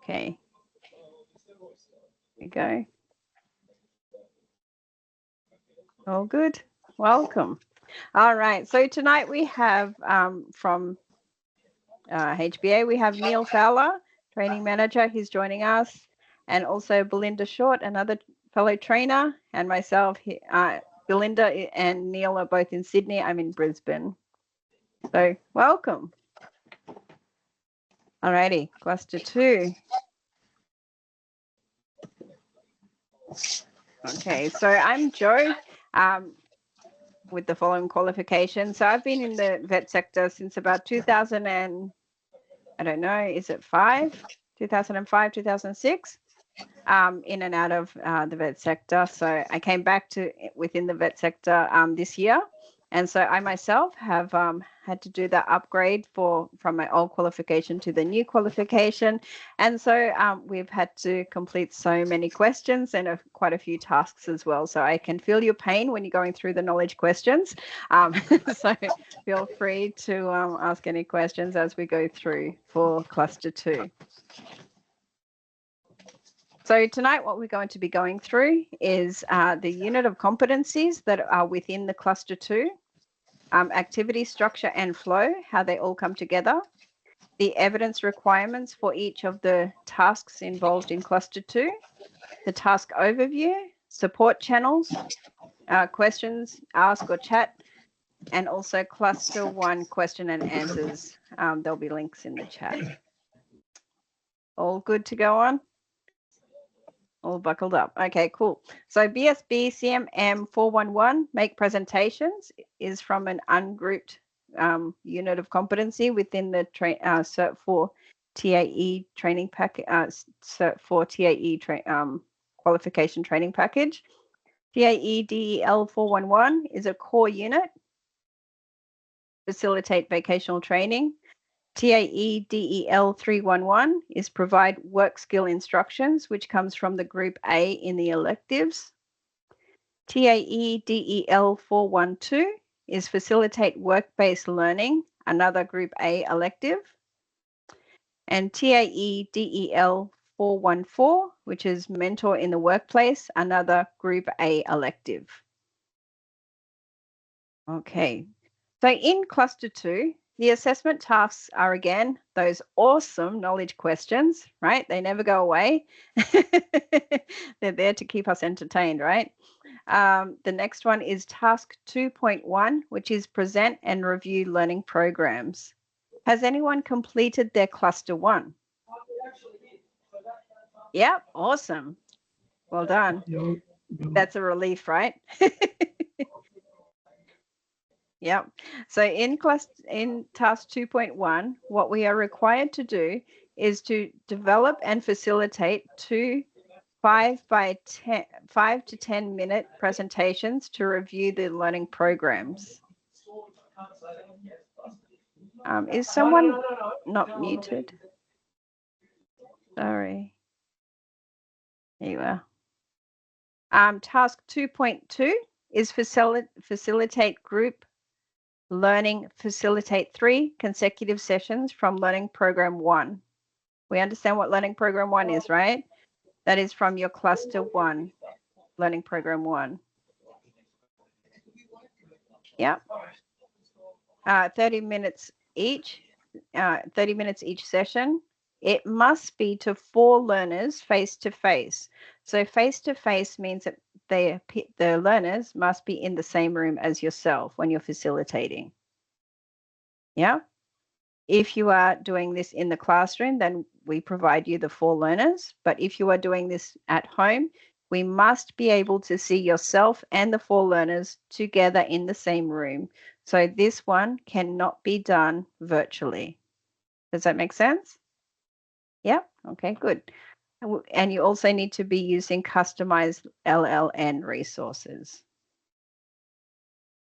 Okay. There we go. All good. Welcome. All right. So tonight we have from HBA, we have Neil Fowler, training manager. He's joining us. And also Belinda Short, another fellow trainer, and myself. Belinda and Neil are both in Sydney. I'm in Brisbane. So welcome. All righty, cluster 2. Okay, so I'm Jo with the following qualifications. So I've been in the vet sector since about 2000 and, I don't know, is it 2005, 2006, in and out of the vet sector. So I came back to within the vet sector this year. And so I myself have had to do the upgrade from my old qualification to the new qualification. And so we've had to complete so many questions and quite a few tasks as well. So I can feel your pain when you're going through the knowledge questions. So feel free to ask any questions as we go through for cluster 2. So tonight what we're going to be going through is the unit of competencies that are within the cluster 2, activity, structure and flow, how they all come together, the evidence requirements for each of the tasks involved in cluster 2, the task overview, support channels, questions, ask or chat, and also cluster 1 question and answers. There'll be links in the chat. All good to go on? All buckled up. Okay, cool. So BSB CMM 411, make presentations, is from an ungrouped unit of competency within the Cert 4 TAE training package, Cert 4 TAE qualification training package. TAE DEL 411 is a core unit, facilitate vocational training. TAE DEL 311 is provide work skill instructions, which comes from the Group A in the electives. TAE DEL 412 is facilitate work-based learning, another Group A elective. And TAE DEL 414, which is mentor in the workplace, another Group A elective. Okay, so in cluster 2, the assessment tasks are, again, those awesome knowledge questions, right? They never go away. They're there to keep us entertained, right? The next one is task 2.1, which is present and review learning programs. Has anyone completed their cluster 1? Yep, awesome. Well done. That's a relief, right? Yep. So in task 2.1, what we are required to do is to develop and facilitate 2 5 to 10 minute presentations to review the learning programs. Is someone not muted? Sorry. There you are. Task 2.2 is facilitate group learning, facilitate 3 consecutive sessions from learning program 1. We understand what learning program 1 is, right? That is from your cluster 1, learning program 1. Yeah. 30 minutes each, 30 minutes each session. It must be to 4 learners face-to-face. So face-to-face means that the learners must be in the same room as yourself when you're facilitating. Yeah. If you are doing this in the classroom, then we provide you the 4 learners. But if you are doing this at home, we must be able to see yourself and the 4 learners together in the same room. So this one cannot be done virtually. Does that make sense? Yeah? Okay, good. And you also need to be using customized LLN resources.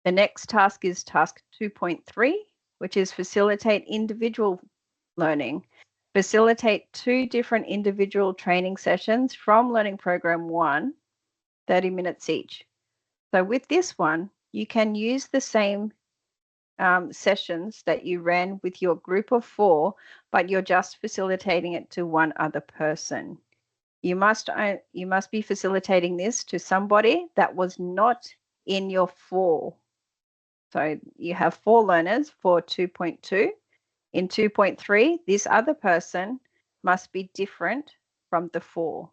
The next task is task 2.3, which is facilitate individual learning. Facilitate 2 different individual training sessions from learning program 1, 30 minutes each. So with this one, you can use the same sessions that you ran with your group of 4, but you're just facilitating it to one other person. You must be facilitating this to somebody that was not in your 4. So you have 4 learners for 2.2. In 2.3, this other person must be different from the 4.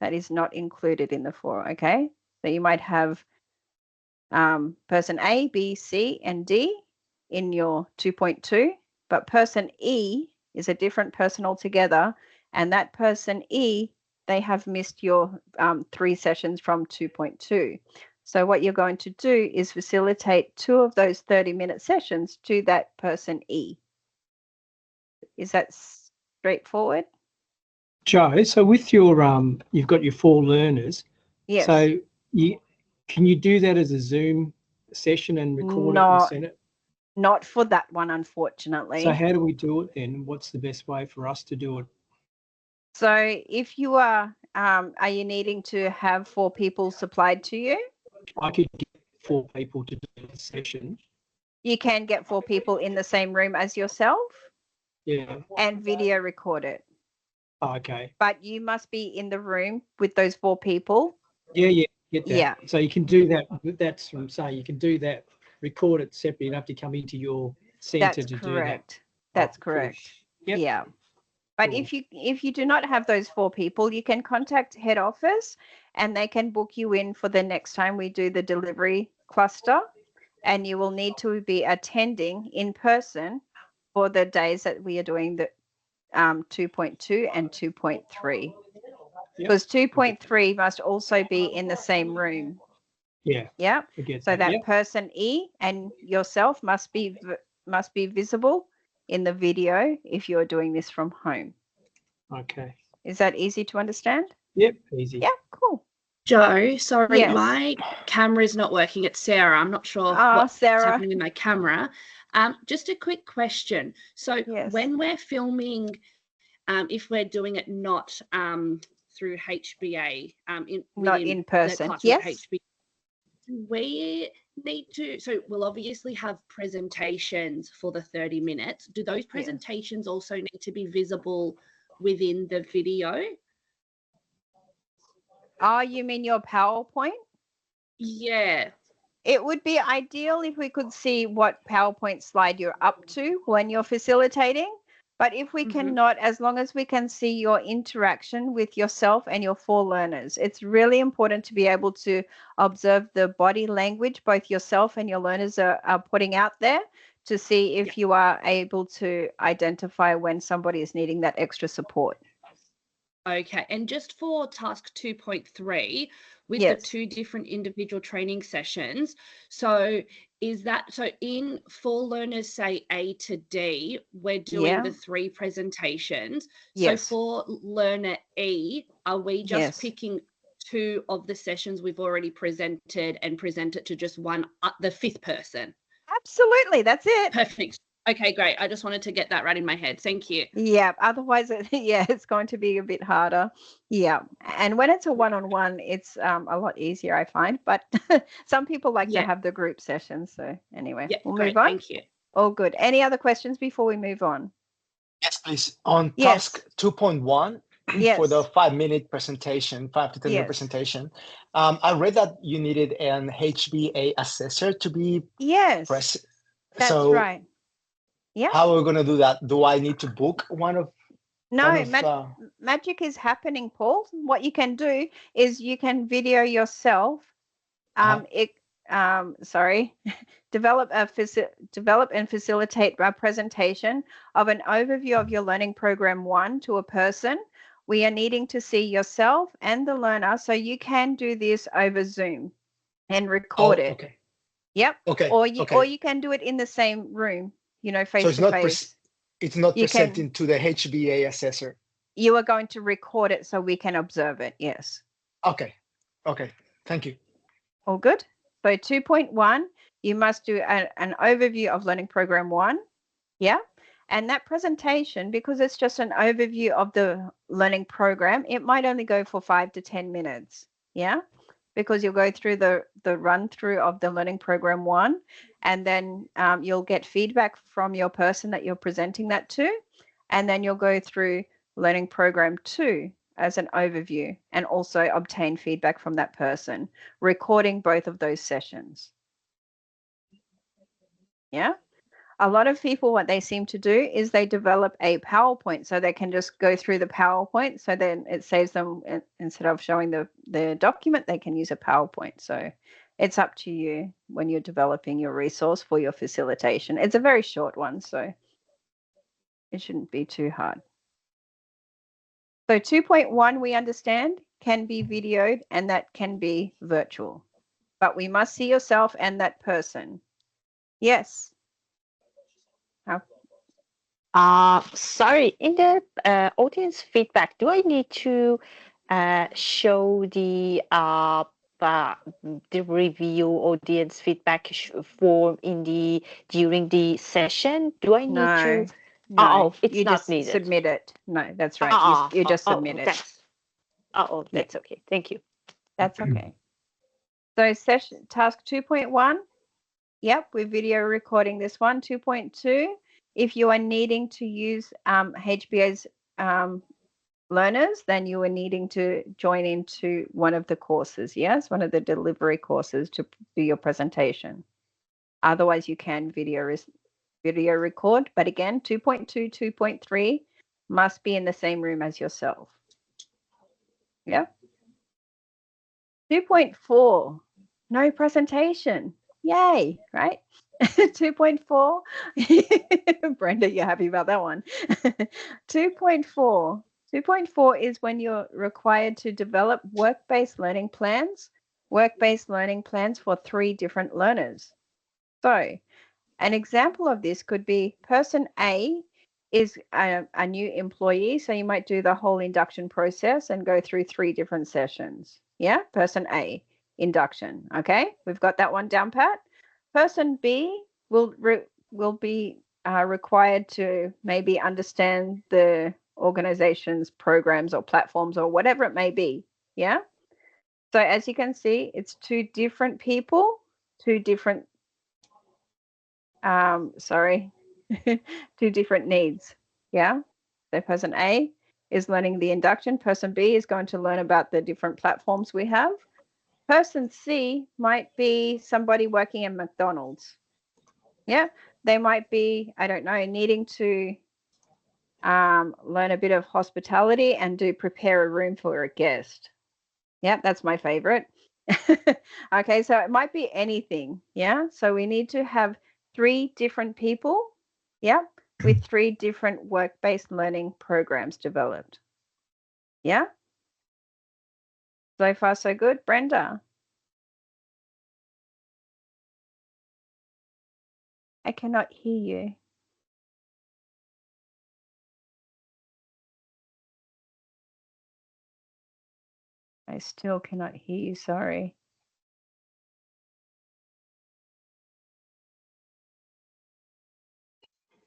That is not included in the 4, okay? So you might have person A, B, C, and D in your 2.2, but person E is a different person altogether, and that person E, they have missed your 3 sessions from 2.2. So what you're going to do is facilitate 2 of those 30-minute sessions to that person E. Is that straightforward? Jo, so with your you've got your 4 learners. Yes. So can you do that as a Zoom session and record it and send it? Not for that one, unfortunately. So how do we do it then? What's the best way for us to do it? So if you are you needing to have 4 people supplied to you? I could get 4 people to do the session. You can get 4 people in the same room as yourself. Yeah. And video record it. Oh, okay. But you must be in the room with those 4 people. Yeah, get that. Yeah. So you can do that. That's from saying you can do that, record it separately. You don't have to come into your centre to do that. That's correct. Yep. Yeah. But Cool. if you do not have those 4 people, you can contact head office and they can book you in for the next time we do the delivery cluster, and you will need to be attending in person for the days that we are doing the 2.2 and 2.3. Because 2.3 must also be in the same room. Yeah. Yeah. So that person E and yourself must be visible in the video if you're doing this from home. Okay. Is that easy to understand? Yep, easy. Yeah, cool. Jo, sorry, Yes. my camera is not working. It's Sarah. I'm not sure what's happening with my camera. Just a quick question. So when we're filming, if we're doing it not through HBA, not in person, yes. HBA, we need to, so we'll obviously have presentations for the 30 minutes. Do those presentations also need to be visible within the video? Oh, you mean your PowerPoint? Yeah. It would be ideal if we could see what PowerPoint slide you're up to when you're facilitating. But if we cannot, as long as we can see your interaction with yourself and your 4 learners, it's really important to be able to observe the body language both yourself and your learners are putting out there to see if you are able to identify when somebody is needing that extra support. Okay, and just for task 2.3, with the 2 different individual training sessions, so is that, so in 4 learners, say A to D, we're doing the 3 presentations. So for learner E, are we just picking 2 of the sessions we've already presented and present it to just one, the 5th person? Absolutely, that's it. Perfect. Okay, great. I just wanted to get that right in my head. Thank you. Yeah, otherwise, it's going to be a bit harder. Yeah, and when it's a one-on-one, it's a lot easier, I find. But some people like to have the group sessions. So anyway, we'll move on. Thank you. All good. Any other questions before we move on? Yes, please. On task 2.1, for the 5-minute presentation, 5 to 10 minute presentation, I read that you needed an HBA assessor to be present. That's right. Yeah. How are we going to do that? Do I need to book one of? No, magic is happening, Paul. What you can do is you can video yourself. Develop and facilitate a presentation of an overview of your learning program 1 to a person. We are needing to see yourself and the learner, so you can do this over Zoom and record it. Okay. Yep. Okay. Or you can do it in the same room. Face to face. It's not presenting to the HBA assessor. You are going to record it so we can observe it. Yes. Okay. Thank you. All good. So 2.1, you must do an overview of learning program 1. Yeah. And that presentation, because it's just an overview of the learning program, it might only go for 5 to 10 minutes. Yeah. because you'll go through the run through of the learning program 1, and then you'll get feedback from your person that you're presenting that to, and then you'll go through learning program 2 as an overview and also obtain feedback from that person, recording both of those sessions. Yeah. A lot of people, what they seem to do is they develop a PowerPoint so they can just go through the PowerPoint. So then it saves them, instead of showing the document, they can use a PowerPoint. So it's up to you when you're developing your resource for your facilitation. It's a very short one, so it shouldn't be too hard. So 2.1, we understand, can be videoed and that can be virtual, but we must see yourself and that person. Yes. Sorry, in the audience feedback, do I need to show the review audience feedback form during the session? Do I need to? No, it's you not just needed. submit it. No, that's right. You just submit it. That's okay. Thank you. That's okay. So session task 2.1. Yep, we're video recording this one. 2.2. If you are needing to use HBA's learners, then you are needing to join into one of the courses. Yes, one of the delivery courses to do your presentation. Otherwise, you can video record. But again, 2.2, 2.3 must be in the same room as yourself. Yeah. 2.4, no presentation. Yay, right? 2.4, Brenda, you're happy about that one. 2.4. 2.4 is when you're required to develop work-based learning plans for 3 different learners. So an example of this could be person A is a new employee, so you might do the whole induction process and go through 3 different sessions. Yeah, person A, induction. Okay, we've got that one down pat. Person B will be required to maybe understand the organization's programs or platforms or whatever it may be. Yeah. So as you can see, it's 2 different people, 2 different 2 different needs. Yeah. So person A is learning the induction. Person B is going to learn about the different platforms we have. Person C might be somebody working in McDonald's. Yeah. They might be, I don't know, needing to learn a bit of hospitality and prepare a room for a guest. Yeah, that's my favorite. Okay, so it might be anything. Yeah. So we need to have 3 different people. Yeah. With 3 different work-based learning programs developed. Yeah. So far, so good. Brenda. I cannot hear you. I still cannot hear you. Sorry.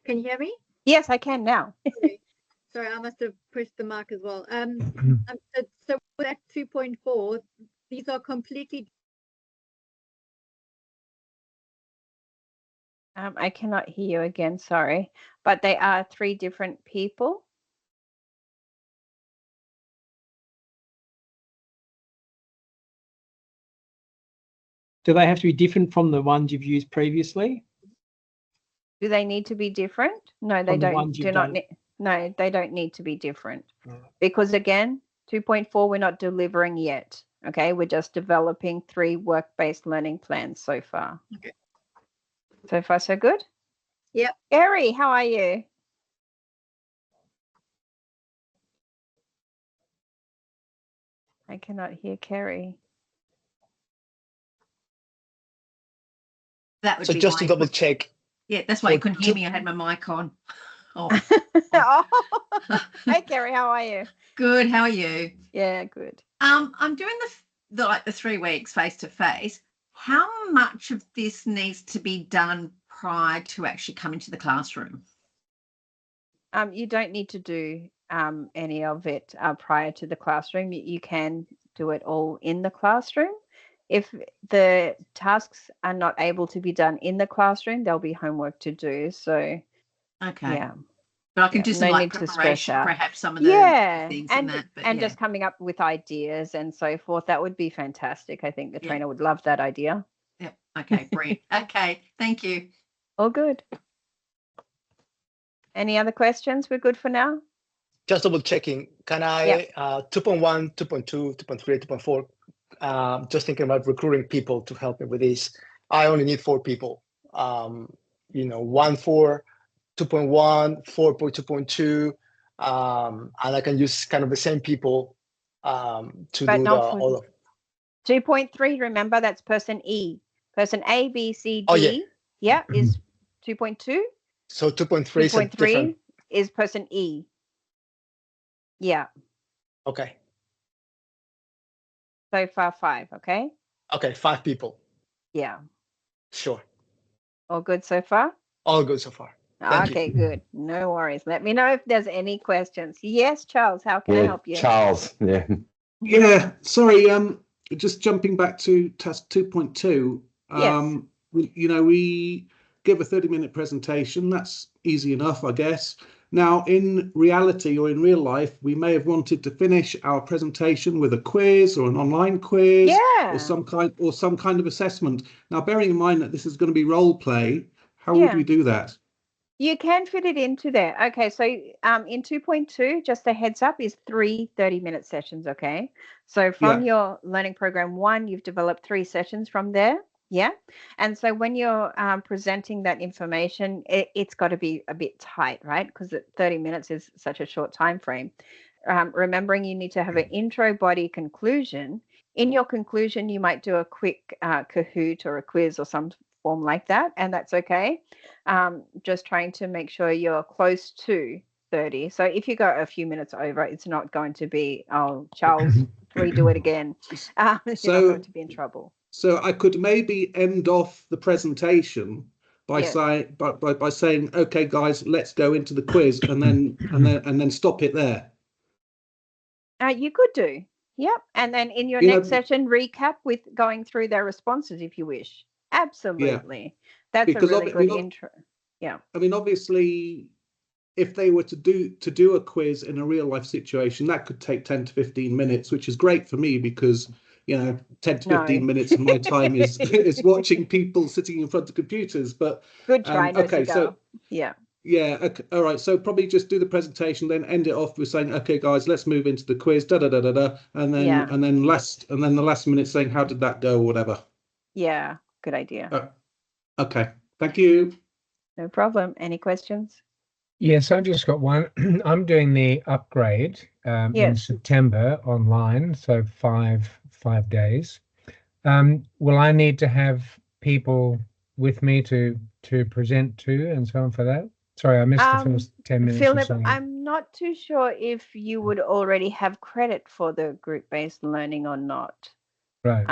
Can you hear me? Yes, I can now. Sorry, I must have pushed the mic as well. So with that 2.4, these are completely. I cannot hear you again. Sorry, but they are 3 different people. Do they have to be different from the ones you've used previously? Do they need to be different? No, they don't. No, they don't need to be different. Because again, 2.4, we're not delivering yet. Okay, we're just developing 3 work-based learning plans so far. Okay. So far, so good? Yep. Gary, how are you? I cannot hear Kerry. That would so be just to double check. Yeah, that's why you couldn't hear me. I had my mic on. Oh. Hey, Kerry, how are you? Good. How are you? Yeah, good. I'm doing the 3 weeks face to face. How much of this needs to be done prior to actually coming to the classroom? You don't need to do any of it prior to the classroom. You can do it all in the classroom. if the tasks are not able to be done in the classroom, there'll be homework to do. So, okay. yeah. But I can do some no like need to stress preparation, out. perhaps some of the things and that. But and yeah. just coming up with ideas and so forth. That would be fantastic. I think the trainer would love that idea. Yeah. Okay, brilliant. Okay, thank you. All good. Any other questions? We're good for now? Just double checking. Can I 2.1, 2.2, 2.3, 2.4? Just thinking about recruiting people to help me with this. I only need 4 people. 1 for 2.1, 4 for 2.2, and I can use kind of the same people to but do not for all of 2.3. Remember, that's person E. Person A, B, C, D. Oh, yeah. Yeah, is 2.2. So 2.3 is a different. 2.3 is person E. Yeah. Okay. So far 5. Okay. Okay, 5 people. Yeah. Sure. All good so far? All good so far. Thank Okay, you. good. No worries. Let me know if there's any questions. Yes, Charles, how can I help you? Charles, yeah. Yeah, sorry, just jumping back to task 2.2. Yes. We give a 30-minute presentation. That's easy enough, I guess. Now, in reality or in real life, we may have wanted to finish our presentation with a quiz or an online quiz or some kind of assessment. Now, bearing in mind that this is going to be role play, how would we do that? You can fit it into there. Okay, so in 2.2, just a heads up, is 3 30-minute sessions, okay? So from your learning program 1, you've developed 3 sessions from there. Yeah. And so when you're presenting that information, it's got to be a bit tight, right? Because 30 minutes is such a short time frame. Remembering you need to have an intro, body, conclusion. In your conclusion, you might do a quick Kahoot or a quiz or some form like that, and that's okay. Just trying to make sure you're close to 30. So if you go a few minutes over, it's not going to be, oh, Charles, redo it again. You're not going to be in trouble. So I could maybe end off the presentation by saying, by saying, okay, guys, let's go into the quiz, and then stop it there. You could do, yep. And then in your next session, recap with going through their responses if you wish. Absolutely, that's because a really good intro. Yeah, I mean, obviously, if they were to do a quiz in a real life situation, that could take 10 to 15 minutes, which is great for me because 10 to 15 minutes of my time is watching people sitting in front of computers. But good try. Okay, so yeah. Okay, all right. So probably just do the presentation, then end it off with saying, "Okay, guys, let's move into the quiz." And then the last minute saying, "How did that go?" or whatever. Yeah, good idea. Okay, thank you. No problem. Any questions? Yes, I've just got one. I'm doing the upgrade in September online, so five days. Will I need to have people with me to present to and so on for that? Sorry, I missed the first 10 minutes. Philip, I'm not too sure if you would already have credit for the group-based learning or not. Right.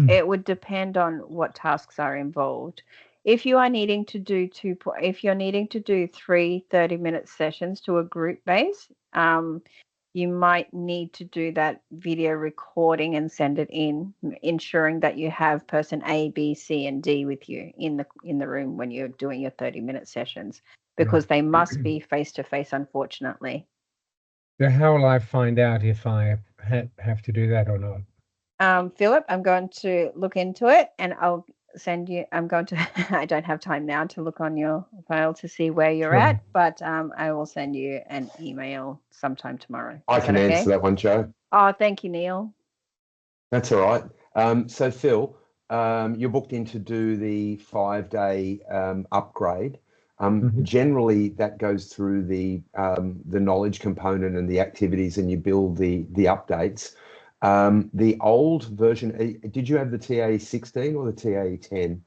It would depend on what tasks are involved. If you are needing to do 3 30-minute sessions to a group base, you might need to do that video recording and send it in, ensuring that you have person A, B, C, and D with you in the room when you're doing your 30-minute sessions, because they must be face-to-face, unfortunately. So how will I find out if I have to do that or not? Philip, I'm going to look into it and I'll send you, I don't have time now to look on your file to see where you're at, but I will send you an email sometime tomorrow. I can answer that one, Joe. Oh, thank you, Neil. That's all right. So Phil, you're booked in to do the 5-day upgrade. Generally, that goes through the knowledge component and the activities, and you build the updates. The old version, did you have the TAE16 or the TAE10?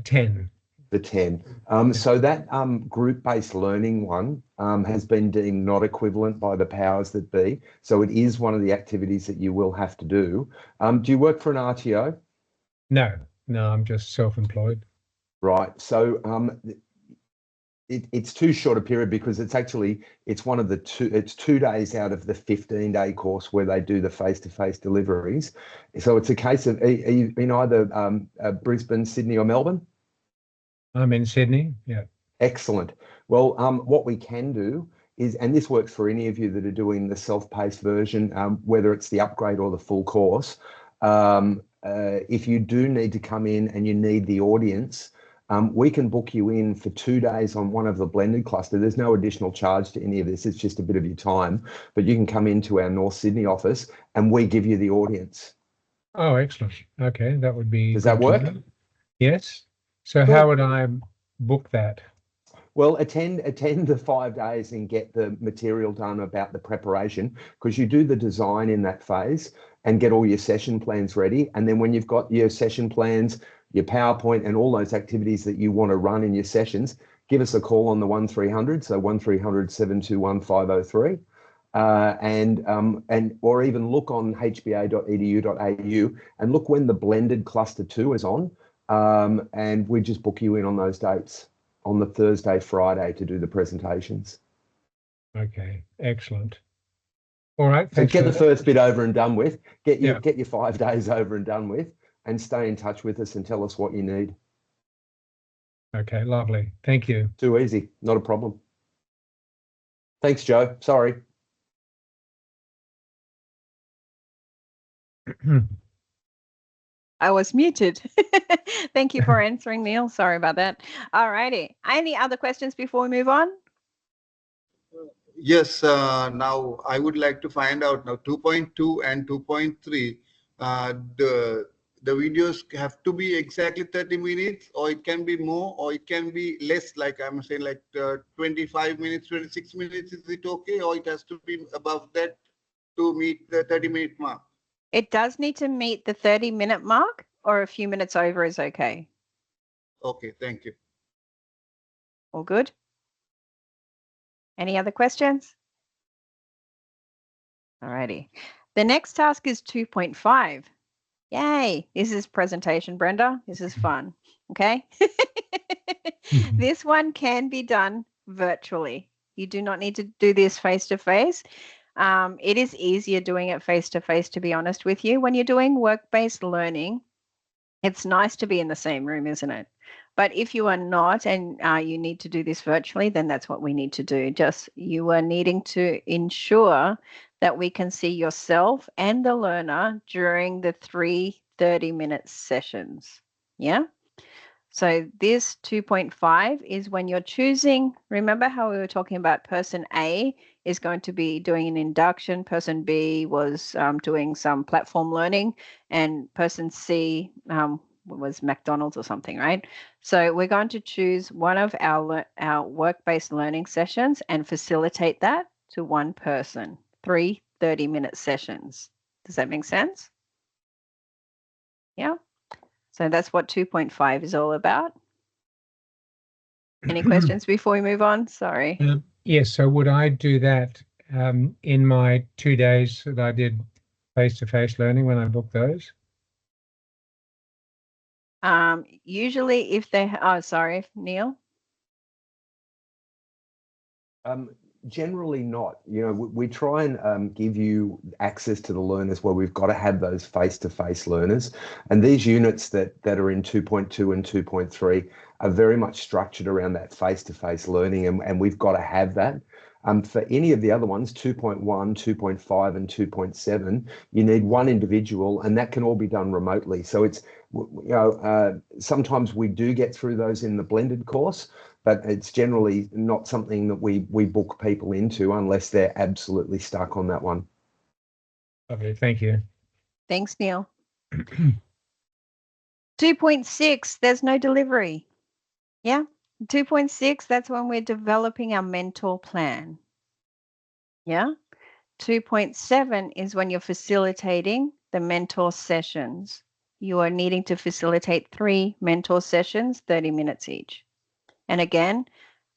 10. The 10. So that group-based learning one has been deemed not equivalent by the powers that be. So it is one of the activities that you will have to do. Do you work for an RTO? No, I'm just self-employed. Right. So it's too short a period because it's 2 days out of the 15-day course where they do the face-to-face deliveries. So it's a case of, are you in either Brisbane, Sydney or Melbourne? I'm in Sydney, yeah. Excellent. Well, what we can do is, and this works for any of you that are doing the self-paced version, whether it's the upgrade or the full course, if you do need to come in and you need the audience, we can book you in for 2 days on one of the blended cluster. There's no additional charge to any of this. It's just a bit of your time, but you can come into our North Sydney office and we give you the audience. Oh, excellent. Okay, that would be. Does that work? Yes. So Cool. How would I book that? Well, attend the 5 days and get the material done about the preparation, because you do the design in that phase and get all your session plans ready. And then when you've got your session plans, your PowerPoint and all those activities that you want to run in your sessions, give us a call on the 1300, so 1300 721 503. Or even look on hba.edu.au and look when the blended cluster 2 is on, and we just book you in on those dates on the Thursday, Friday to do the presentations. Okay, excellent. All right. So get the first bit over and done with. Get your 5 days over and done with, and stay in touch with us and tell us what you need. Okay, lovely. Thank you. Too easy, not a problem. Thanks, Joe. Sorry. I was muted. Thank you for answering, Neil. Sorry about that. All righty. Any other questions before we move on? Yes. Now I would like to find out now 2.2 and 2.3. The videos have to be exactly 30 minutes, or it can be more, or it can be less. Like I'm saying, like 25 minutes, 26 minutes. Is it okay, or it has to be above that to meet the 30-minute mark? It does need to meet the 30-minute mark, or a few minutes over is okay. Okay, thank you. All good? Any other questions? All righty. The next task is 2.5. Yay. This is presentation, Brenda. This is fun. Okay. This one can be done virtually. You do not need to do this face-to-face. It is easier doing it face-to-face, to be honest with you. When you're doing work-based learning, it's nice to be in the same room, isn't it? But if you are not and you need to do this virtually, then that's what we need to do. Just you are needing to ensure that we can see yourself and the learner during the 3 30-minute sessions. Yeah. So this 2.5 is when you're choosing, remember how we were talking about person A is going to be doing an induction, person B was doing some platform learning, and person C was McDonald's or something, right? So we're going to choose one of our work-based learning sessions and facilitate that to one person, 3 30-minute sessions. Does that make sense? Yeah. So that's what 2.5 is all about. Any questions before we move on? Sorry. Yes. So would I do that in my 2 days that I did face-to-face learning when I booked those? Usually if they, oh, sorry, Neil. Generally not. You know, we try and give you access to the learners where we've got to have those face-to-face learners. And these units that are in 2.2 and 2.3 are very much structured around that face-to-face learning, and we've got to have that. For any of the other ones, 2.1, 2.5 and 2.7, you need one individual, and that can all be done remotely. So it's, you know, sometimes we do get through those in the blended course, but it's generally not something that we book people into unless they're absolutely stuck on that one. Okay, thank you. Thanks, Neil. 2.6, there's no delivery. Yeah, 2.6, that's when we're developing our mentor plan. Yeah, 2.7 is when you're facilitating the mentor sessions. You are needing to facilitate 3 mentor sessions, 30 minutes each. And again,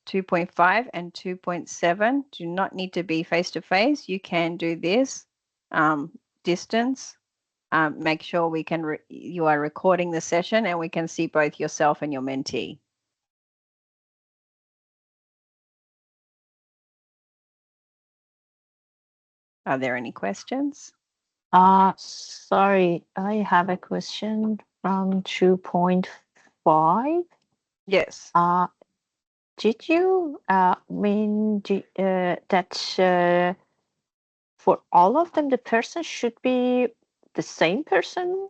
2.5 and 2.7 do not need to be face-to-face. You can do this distance. Make sure we can you are recording the session and we can see both yourself and your mentee. Are there any questions? Sorry, I have a question from 2.5. Yes. Did you mean that for all of them, the person should be the same person?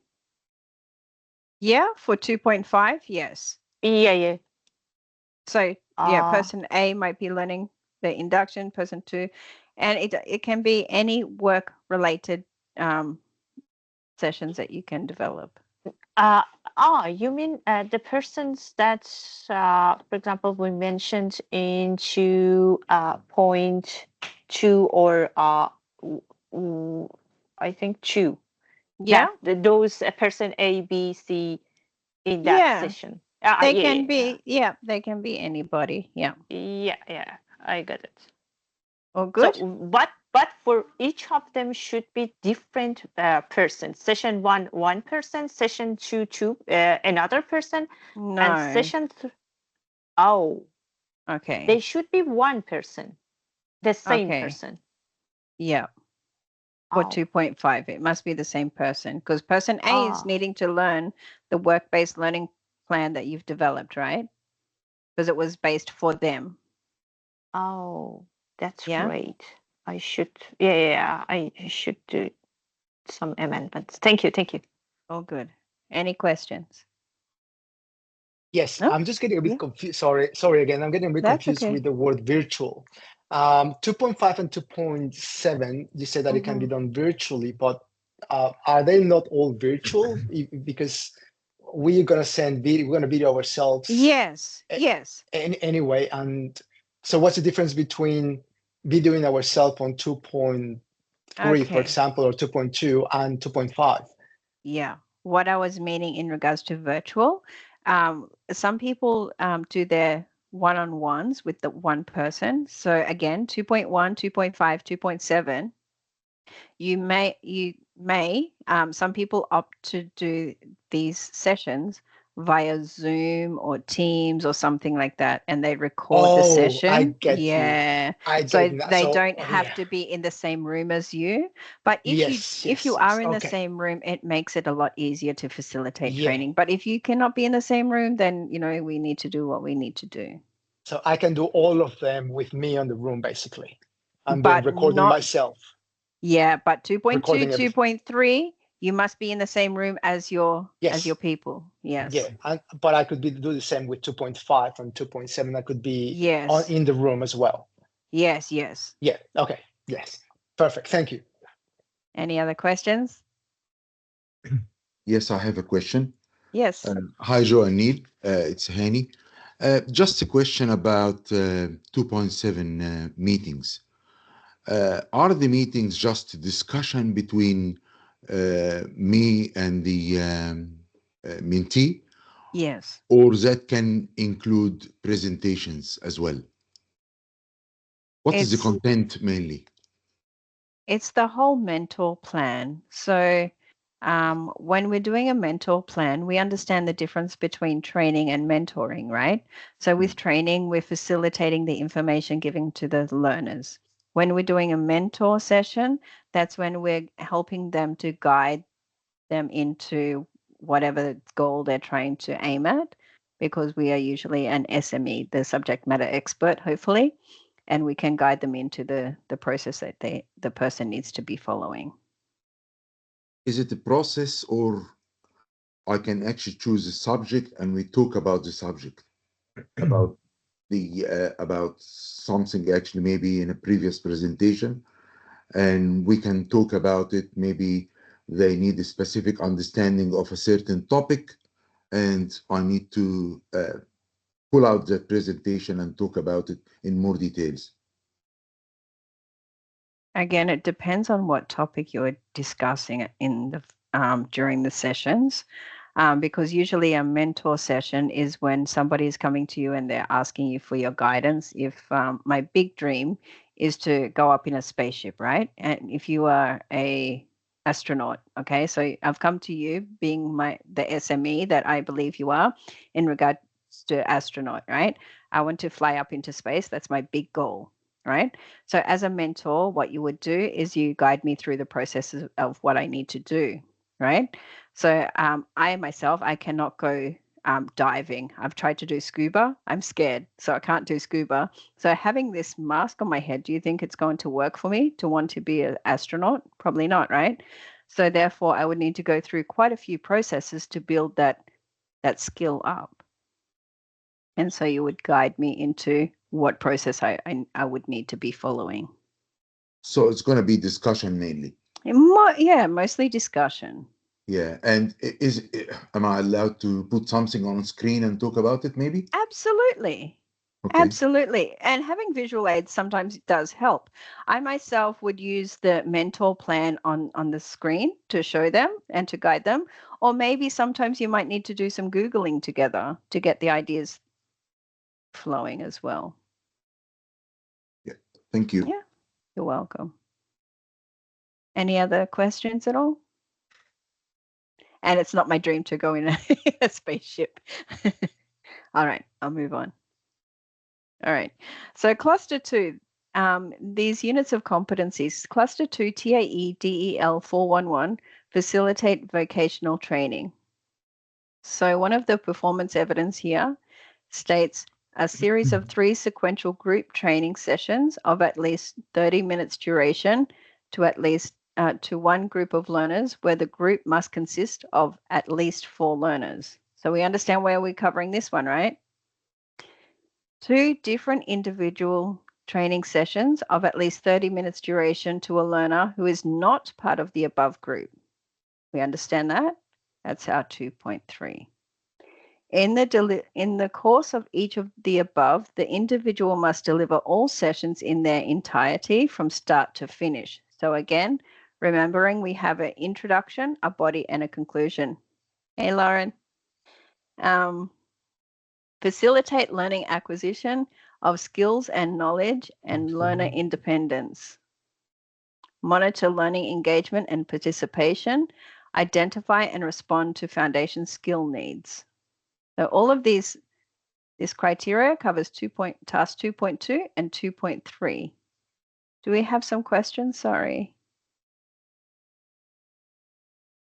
Yeah, for 2.5, yes. Yeah. So yeah, person A might be learning the induction, person 2, and it can be any work related sessions that you can develop. You mean the persons that, for example, we mentioned in 2.2 or I think 2. Yeah. Those person A, B, C in that session. They can be, they can be anybody. Yeah. Yeah, I got it. Oh, good. So, but for each of them should be different person. Session 1 person, session 2 another person, no. And session okay. They should be one person, the same person. Yeah. For 2.5, it must be the same person because person A is needing to learn the work-based learning plan that you've developed, right? Because it was based for them. Oh, that's great. I should, I should do some amendments. Thank you. Oh, good. Any questions? Yes, I'm just getting a bit confused. Sorry again. I'm getting a bit confused with the word virtual. 2.5 and 2.7, you said that it can be done virtually, but are they not all virtual? Because we're gonna send video, we're gonna video ourselves. Yes. Anyway, and so what's the difference between videoing ourselves on 2.3, for example, or 2.2 and 2.5? Yeah. What I was meaning in regards to virtual, some people do their one-on-ones with the one person. So again, 2.1, 2.5, 2.7. You may some people opt to do these sessions via Zoom or Teams or something like that, and they record the session. I get you. So they don't have to be in the same room as you. But if you are in the same room, it makes it a lot easier to facilitate training. But if you cannot be in the same room, then we need to do what we need to do. So I can do all of them with me on the room, basically. And then recording myself. Yeah, but 2.2, 2.3, you must be in the same room as your people. Yes. Yeah, but I could do the same with 2.5 and 2.7. I could be in the room as well. Yes. Yeah, okay. Yes. Perfect. Thank you. Any other questions? Yes, I have a question. Yes. Hi, Joe and Neil. It's Hani. Just a question about 2.7 meetings. Are the meetings just discussion between me and the mentee? Yes. Or that can include presentations as well? What is the content mainly? It's the whole mentor plan. So when we're doing a mentor plan, we understand the difference between training and mentoring, right? So with training, we're facilitating the information given to the learners. When we're doing a mentor session, that's when we're helping them to guide them into whatever goal they're trying to aim at, because we are usually an SME, the subject matter expert, hopefully, and we can guide them into the process that the person needs to be following. Is it a process, or I can actually choose a subject and we talk about the subject, about something actually maybe in a previous presentation, and we can talk about it. Maybe they need a specific understanding of a certain topic, and I need to pull out that presentation and talk about it in more details. Again, it depends on what topic you're discussing in the during the sessions, because usually a mentor session is when somebody is coming to you and they're asking you for your guidance. If my big dream is to go up in a spaceship, right? And if you are a astronaut, okay, so I've come to you being the SME that I believe you are in regards to astronaut, right? I want to fly up into space. That's my big goal. right? So as a mentor, what you would do is you guide me through the processes of what I need to do, right? So I myself, I cannot go diving. I've tried to do scuba. I'm scared, so I can't do scuba. So having this mask on my head, do you think it's going to work for me to want to be an astronaut? Probably not, right? So therefore, I would need to go through quite a few processes to build that skill up. And so you would guide me into what process I would need to be following. So it's going to be discussion mainly. Yeah, mostly discussion. Yeah, and am I allowed to put something on screen and talk about it maybe? Absolutely. Okay. Absolutely. And having visual aids sometimes does help. I myself would use the mentor plan on the screen to show them and to guide them. Or maybe sometimes you might need to do some Googling together to get the ideas flowing as well. Yeah, thank you. Yeah, you're welcome. Any other questions at all? And it's not my dream to go in a spaceship. All right, I'll move on. All right, so cluster 2, these units of competencies, cluster 2 TAE40122 facilitate vocational training. So one of the performance evidence here states a series of 3 sequential group training sessions of at least 30 minutes duration to at least to one group of learners, where the group must consist of at least 4 learners. So we understand where we're covering this one, right? 2 different individual training sessions of at least 30 minutes duration to a learner who is not part of the above group. We understand that? That's our 2.3. In the course of each of the above, the individual must deliver all sessions in their entirety from start to finish. So again, remembering we have an introduction, a body, and a conclusion. Hey, Lauren. Facilitate learning acquisition of skills and knowledge and learner independence. Monitor learning engagement and participation. Identify and respond to foundation skill needs. So all of this criteria covers task 2.2 and 2.3. Do we have some questions? Sorry.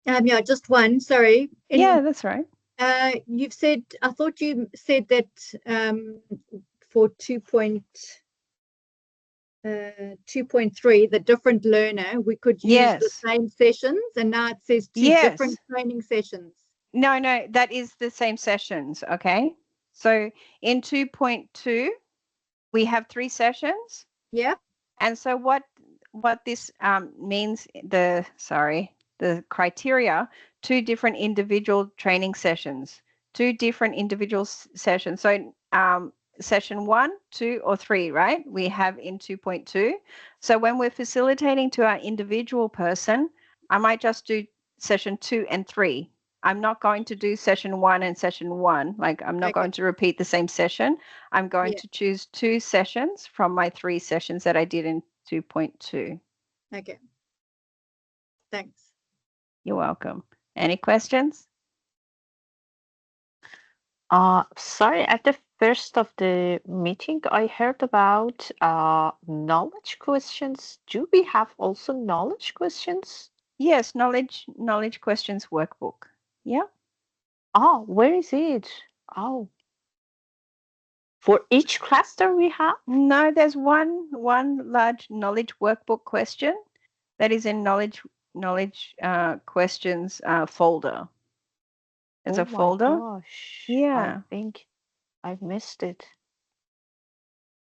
Yeah, just one. Sorry. Yeah, that's right. You've said, I thought you said that for 2.3, the different learner, we could use the same sessions, and now it says 2 different training sessions. No, that is the same sessions, okay? So in 2.2, we have 3 sessions. Yeah. And so what this means, the criteria, 2 different individual training sessions, 2 different individual sessions. So session 1, 2, or 3, right? We have in 2.2. So when we're facilitating to our individual person, I might just do session 2 and 3. I'm not going to do session 1 and session 1. Like I'm not going to repeat the same session. I'm going to choose 2 sessions from my 3 sessions that I did in 2.2. Okay. Thanks. You're welcome. Any questions? Sorry, at the first of the meeting, I heard about knowledge questions. Do we have also knowledge questions? Yes, knowledge questions workbook. Yeah. Oh, where is it? Oh. For each cluster we have? No, there's one large knowledge workbook question that is in knowledge questions folder. There's a folder. Gosh. Yeah. I think I've missed it.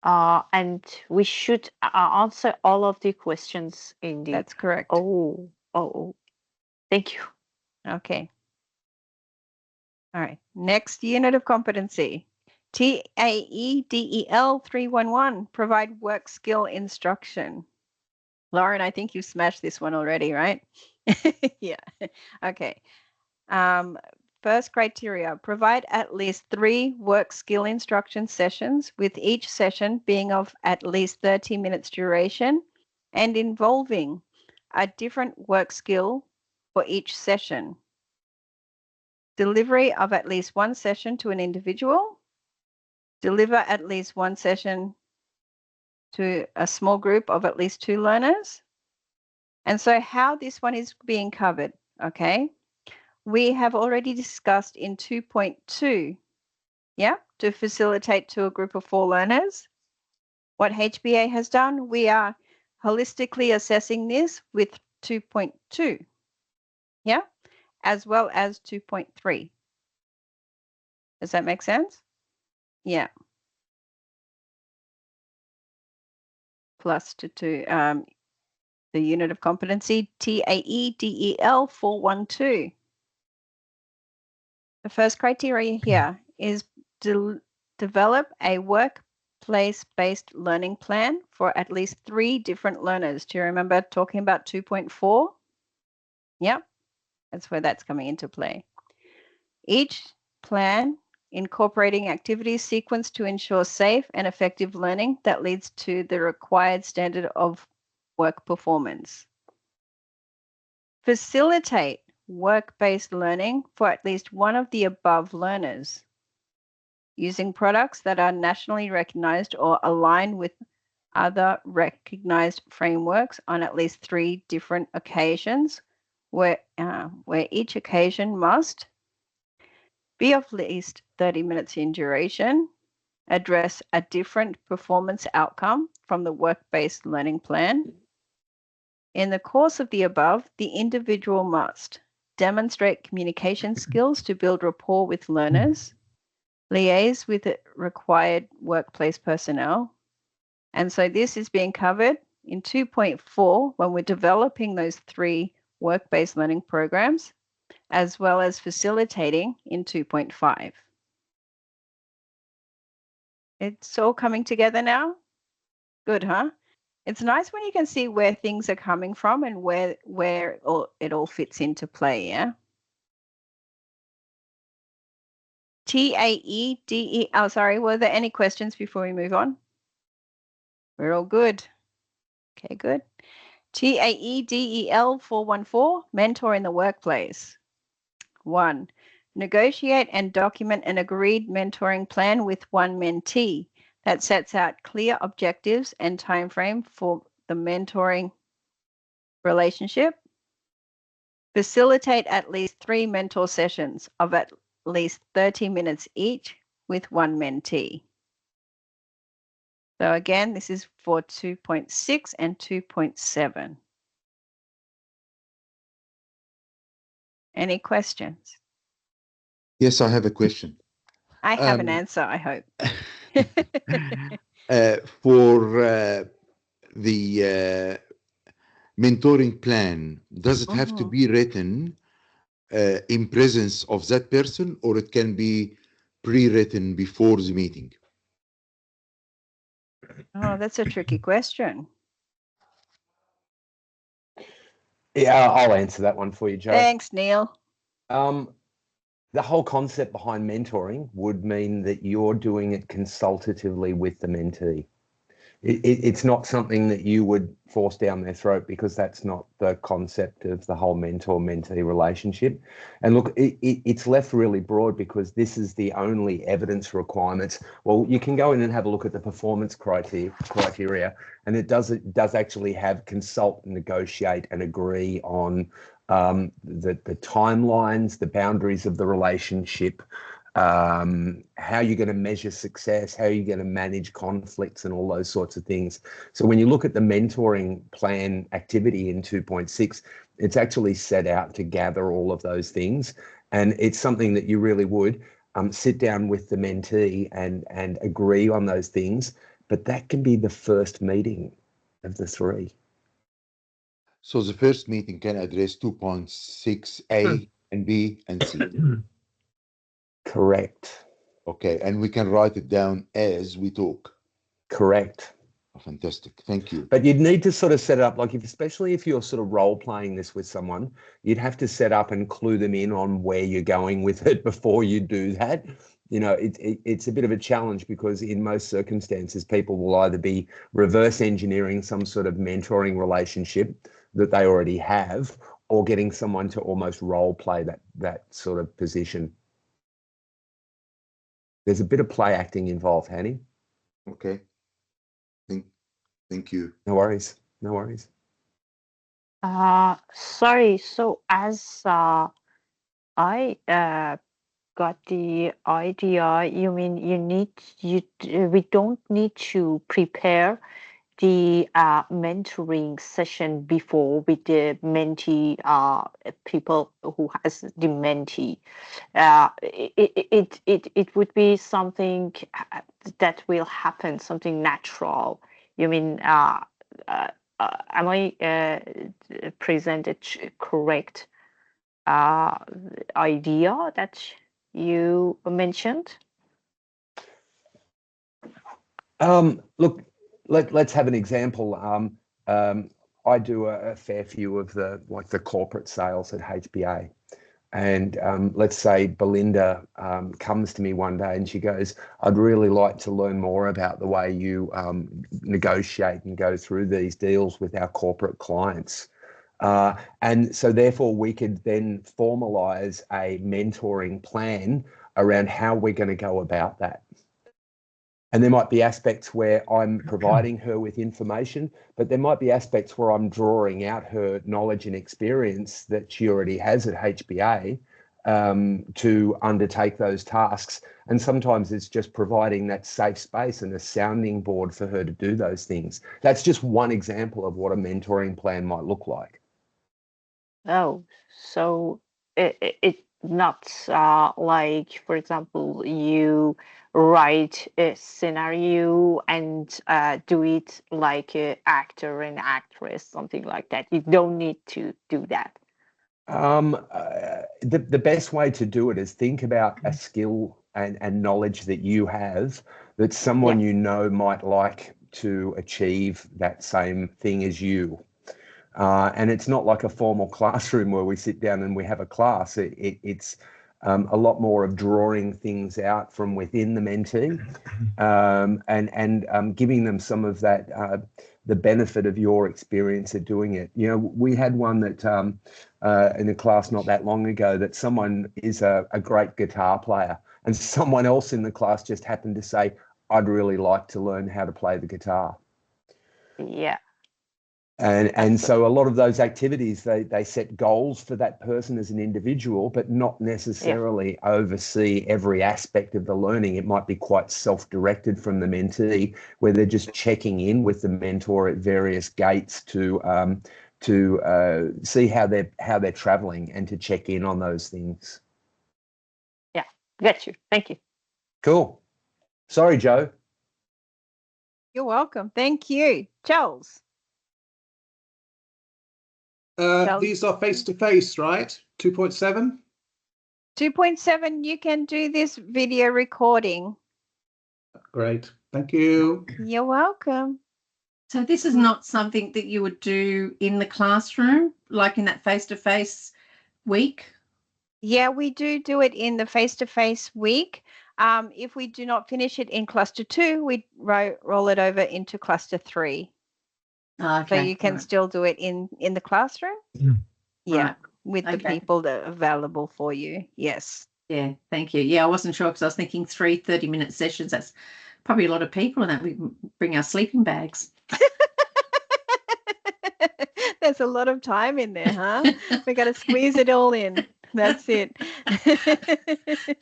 And we should answer all of the questions in the. That's correct. Oh. Thank you. Okay. All right. Next unit of competency. TAE40122, provide work skill instruction. Lauren, I think you smashed this one already, right? Yeah. Okay. First criteria, provide at least 3 work skill instruction sessions, with each session being of at least 30 minutes duration and involving a different work skill for each session. Delivery of at least 1 session to an individual. Deliver at least 1 session to a small group of at least 2 learners. And so how this one is being covered, okay? We have already discussed in 2.2, yeah, to facilitate to a group of 4 learners. What HBA has done, we are holistically assessing this with 2.2, yeah, as well as 2.3. Does that make sense? Yeah. Plus the unit of competency, TAE40122. The first criteria here is to develop a workplace-based learning plan for at least 3 different learners. Do you remember talking about 2.4? Yep, that's where that's coming into play. Each plan incorporating activities sequence to ensure safe and effective learning that leads to the required standard of work performance. Facilitate work-based learning for at least one of the above learners using products that are nationally recognized or align with other recognized frameworks on at least 3 different occasions where each occasion must be of at least 30 minutes in duration, address a different performance outcome from the work-based learning plan. In the course of the above, the individual must demonstrate communication skills to build rapport with learners, liaise with the required workplace personnel. And so this is being covered in 2.4 when we're developing those 3 work-based learning programs, as well as facilitating in 2.5. It's all coming together now? Good, huh? It's nice when you can see where things are coming from and where it all fits into play, yeah? TAEDE, oh, sorry, were there any questions before we move on? We're all good. Okay, good. TAEDEL414, mentor in the workplace. 1, negotiate and document an agreed mentoring plan with one mentee that sets out clear objectives and timeframe for the mentoring relationship. Facilitate at least 3 mentor sessions of at least 30 minutes each with one mentee. So again, this is for 2.6 and 2.7. Any questions? Yes, I have a question. I have an answer, I hope. For the mentoring plan, does it have to be written in presence of that person, or it can be pre-written before the meeting? Oh, that's a tricky question. Yeah, I'll answer that one for you, Joe. Thanks, Neil. The whole concept behind mentoring would mean that you're doing it consultatively with the mentee. It's not something that you would force down their throat, because that's not the concept of the whole mentor-mentee relationship. And look, it's left really broad because this is the only evidence requirements. Well, you can go in and have a look at the performance criteria, and it does actually have consult, negotiate, and agree on the timelines, the boundaries of the relationship, how you're going to measure success, how you're going to manage conflicts, and all those sorts of things. So when you look at the mentoring plan activity in 2.6, it's actually set out to gather all of those things. And it's something that you really would sit down with the mentee and agree on those things. But that can be the first meeting of the 3. So the first meeting can address 2.6A and B and C. Correct. Okay, and we can write it down as we talk. Correct. Oh, fantastic, thank you. But you'd need to sort of set it up, like especially if you're sort of role playing this with someone, you'd have to set up and clue them in on where you're going with it before you do that. You know, it's a bit of a challenge, because in most circumstances, people will either be reverse engineering some sort of mentoring relationship that they already have, or getting someone to almost role play that sort of position. There's a bit of play acting involved, Hanny. Okay. Thank you. No worries. No worries. Sorry. So as I got the idea, you mean we don't need to prepare the mentoring session before with the mentee people who has the mentee. It would be something that will happen, something natural. You mean am I presented correct idea that you mentioned? Look, let's have an example. I do a fair few of the corporate sales at HBA. And let's say Belinda comes to me one day and she goes, I'd really like to learn more about the way you negotiate and go through these deals with our corporate clients. And so therefore we could then formalize a mentoring plan around how we're going to go about that. And there might be aspects where I'm providing her with information, but there might be aspects where I'm drawing out her knowledge and experience that she already has at HBA to undertake those tasks. And sometimes it's just providing that safe space and a sounding board for her to do those things. That's just one example of what a mentoring plan might look like. Oh, so it not like, for example, you write a scenario and do it like an actor and actress, something like that. You don't need to do that. The best way to do it is think about a skill and knowledge that you have that someone you know might like to achieve that same thing as you. And it's not like a formal classroom where we sit down and we have a class. It's a lot more of drawing things out from within the mentee and giving them some of that, the benefit of your experience of doing it. You know, we had one that in a class not that long ago that someone is a great guitar player and someone else in the class just happened to say, I'd really like to learn how to play the guitar. Yeah. And so a lot of those activities, they set goals for that person as an individual, but not necessarily oversee every aspect of the learning. It might be quite self-directed from the mentee, where they're just checking in with the mentor at various gates to see how they're traveling and to check in on those things. Yeah, got you. Thank you. Cool. Sorry, Joe. You're welcome. Thank you. Charles. These are face-to-face, right? 2.7? 2.7, you can do this video recording. Great. Thank you. You're welcome. So this is not something that you would do in the classroom, like in that face-to-face week? Yeah, we do it in the face-to-face week. If we do not finish it in cluster 2, we roll it over into cluster 3. Okay. So you can still do it in the classroom. Yeah, right. with the people that are available for you. Yes. Yeah, thank you. Yeah, I wasn't sure because I was thinking 3 30-minute sessions. That's probably a lot of people, and that we bring our sleeping bags. There's a lot of time in there, huh? We got to squeeze it all in. That's it.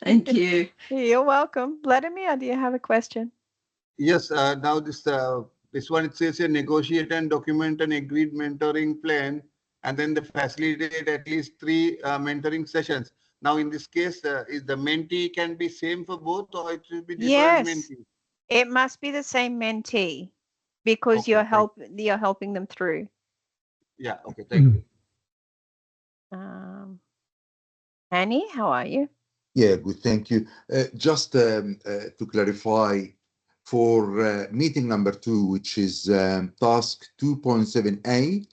Thank you. You're welcome. Vladimir, do you have a question? Yes. Now this one, it says here, negotiate and document an agreed mentoring plan, and then the facilitate at least 3 mentoring sessions. Now, in this case, is the mentee can be same for both, or it will be different mentee? It must be the same mentee because you're helping them through. Yeah. Okay. Thank you. Annie, how are you? Yeah, good. Thank you. Just to clarify, for meeting number 2, which is task 2.7a,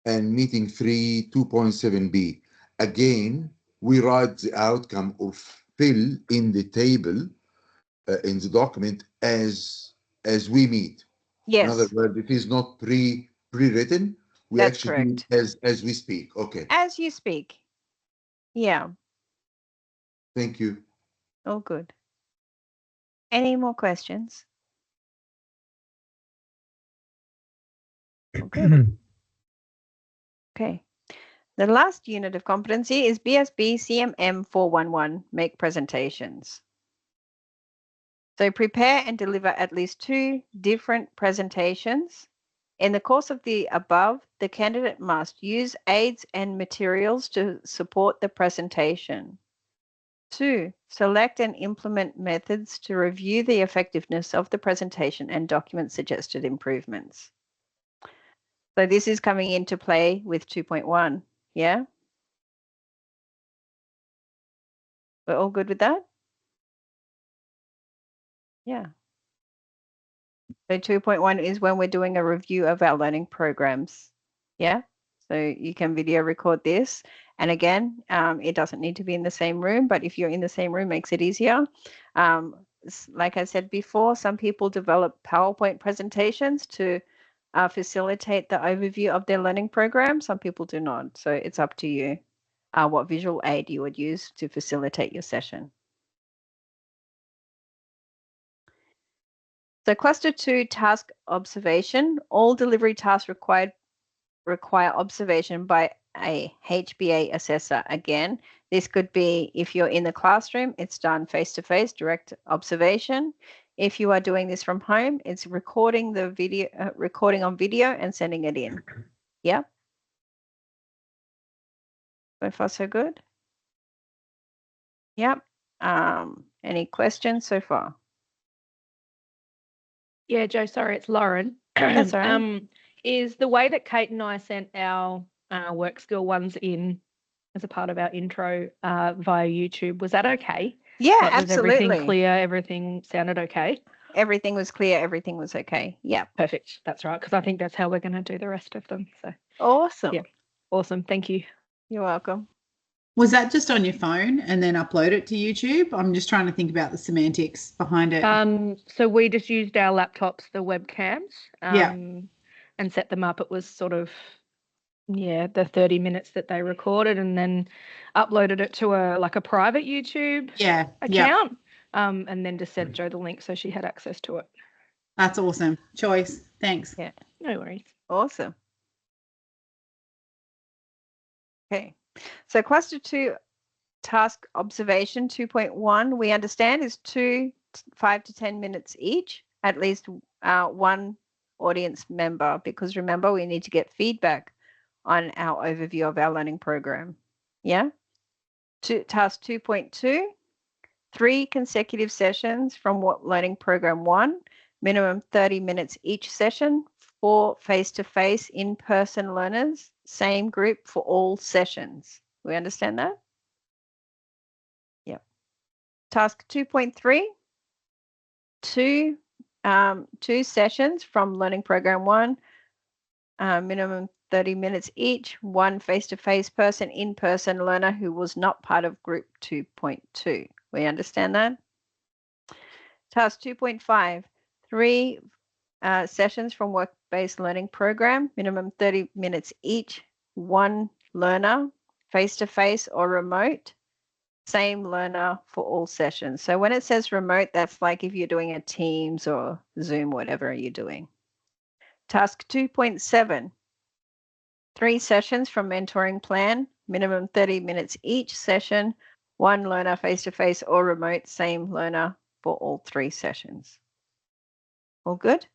and meeting 3, 2.7b. Again, we write the outcome or fill in the table in the document as we meet. Yes. In other words, it is not pre-written. We That's actually correct. do as we speak. Okay. As you speak. Yeah. Thank you. Oh, good. Any more questions? Okay. Okay. The last unit of competency is BSB CMM 411, make presentations. So prepare and deliver at least 2 different presentations. In the course of the above, the candidate must use aids and materials to support the presentation. 2, select and implement methods to review the effectiveness of the presentation and document suggested improvements. So this is coming into play with 2.1, yeah? We're all good with that? Yeah. So 2.1 is when we're doing a review of our learning programs. Yeah. So you can video record this. And again, it doesn't need to be in the same room, but if you're in the same room, makes it easier. Like I said before, some people develop PowerPoint presentations to facilitate the overview of their learning program. Some people do not. So it's up to you what visual aid you would use to facilitate your session. So cluster 2, task observation. All delivery tasks require observation by a HBA assessor. Again, this could be if you're in the classroom, it's done face-to-face, direct observation. If you are doing this from home, it's recording the video, recording on video and sending it in. Yeah. So far, so good. Yep. Any questions so far? Yeah, Joe, sorry, it's Lauren. That's all right. Is the way that Kate and I sent our work skill ones in as a part of our intro via YouTube, was that okay? Yeah, like, was absolutely. Everything clear? Everything sounded okay? Everything was clear. Everything was okay. Yeah. Perfect. That's right, because I think that's how we're going to do the rest of them. So awesome. Yeah, awesome. Thank you. You're welcome. Was that just on your phone and then upload it to YouTube? I'm just trying to think about the semantics behind it. So we just used our laptops, the webcams, Yeah. and set them up. It was sort of, yeah, the 30 minutes that they recorded, and then uploaded it to a private YouTube account, and then just sent Jo the link so she had access to it. That's awesome. Choice. Thanks. Yeah, no worries. Awesome. Okay. So cluster 2 task observation 2.1, we understand is 5 to 10 minutes each, at least 1 audience member, because remember, we need to get feedback on our overview of our learning program. Yeah. Task 2.2, 3 consecutive sessions from learning program 1, minimum 30 minutes each session, 4 face-to-face in-person learners, same group for all sessions. We understand that? Yeah. Task 2.3, 2 sessions from learning program 1, minimum 30 minutes each, 1 face-to-face person, in-person learner who was not part of group 2.2. We understand that? Task 2.5, 3 sessions from work-based learning program, minimum 30 minutes each, 1 learner, face-to-face or remote, same learner for all sessions. So when it says remote, that's like if you're doing a Teams or Zoom, whatever you're doing. Task 2.7, 3 sessions from mentoring plan, minimum 30 minutes each session, 1 learner face-to-face or remote, same learner for all 3 sessions. All good?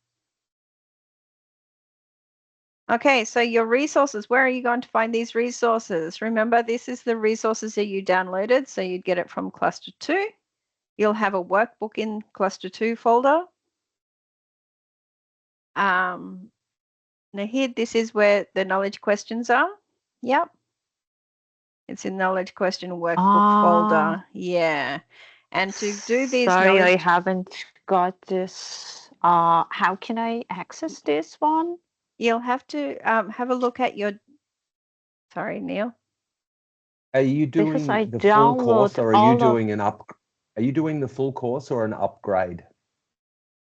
Okay, so your resources, where are you going to find these resources? Remember, this is the resources that you downloaded, so you'd get it from cluster 2. You'll have a workbook in cluster 2 folder. Now here, this is where the knowledge questions are. Yep. It's in knowledge question workbook folder. Yeah. And to do these Sorry, I haven't got this. How can I access this one? You'll have to have a look at your. Sorry, Neil. Are you doing the full course, or are you doing Are you doing the full course or an upgrade?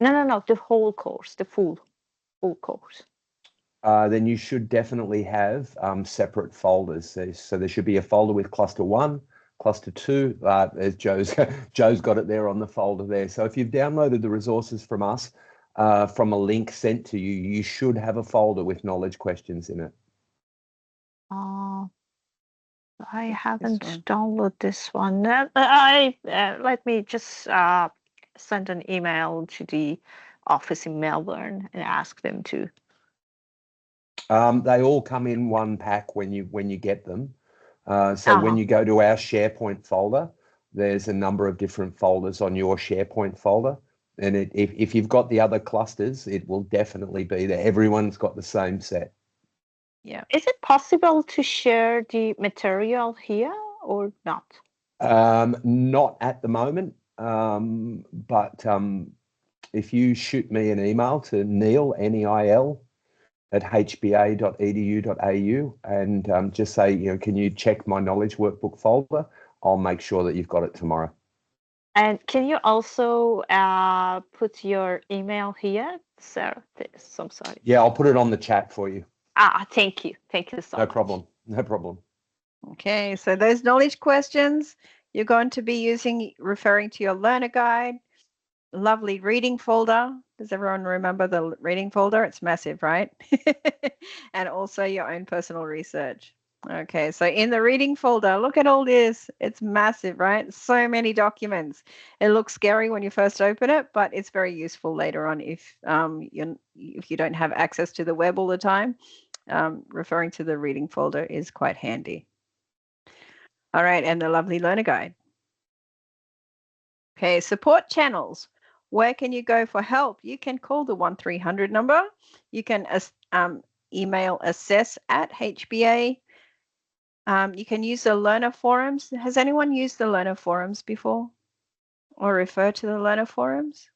No, the whole course, the full course. Then you should definitely have separate folders. So there should be a folder with cluster 1, cluster 2. There's Joe's got it there on the folder there. So if you've downloaded the resources from us, from a link sent to you, you should have a folder with knowledge questions in it. I haven't downloaded this one. Let me just send an email to the office in Melbourne and ask them to. They all come in one pack when you get them. So when you go to our SharePoint folder, there's a number of different folders on your SharePoint folder. And if you've got the other clusters, it will definitely be there. Everyone's got the same set. Yeah. Is it possible to share the material here or not? Not at the moment. But if you shoot me an email to Neil, Neil, at hba.edu.au and just say, can you check my knowledge workbook folder? I'll make sure that you've got it tomorrow. And can you also put your email here, Sarah? I'm sorry. Yeah, I'll put it on the chat for you. Thank you. Thank you so much. No problem. Okay, so those knowledge questions you're going to be referring to your learner guide, lovely reading folder. Does everyone remember the reading folder? It's massive, right? And also your own personal research. Okay, so in the reading folder, look at all this. It's massive, right? So many documents. It looks scary when you first open it, but it's very useful later on if you don't have access to the web all the time. Referring to the reading folder is quite handy. All right, and the lovely learner guide. Okay, support channels. Where can you go for help? You can call the 1300 number. You can email assess@hba. You can use the learner forums. Has anyone used the learner forums before or refer to the learner forums?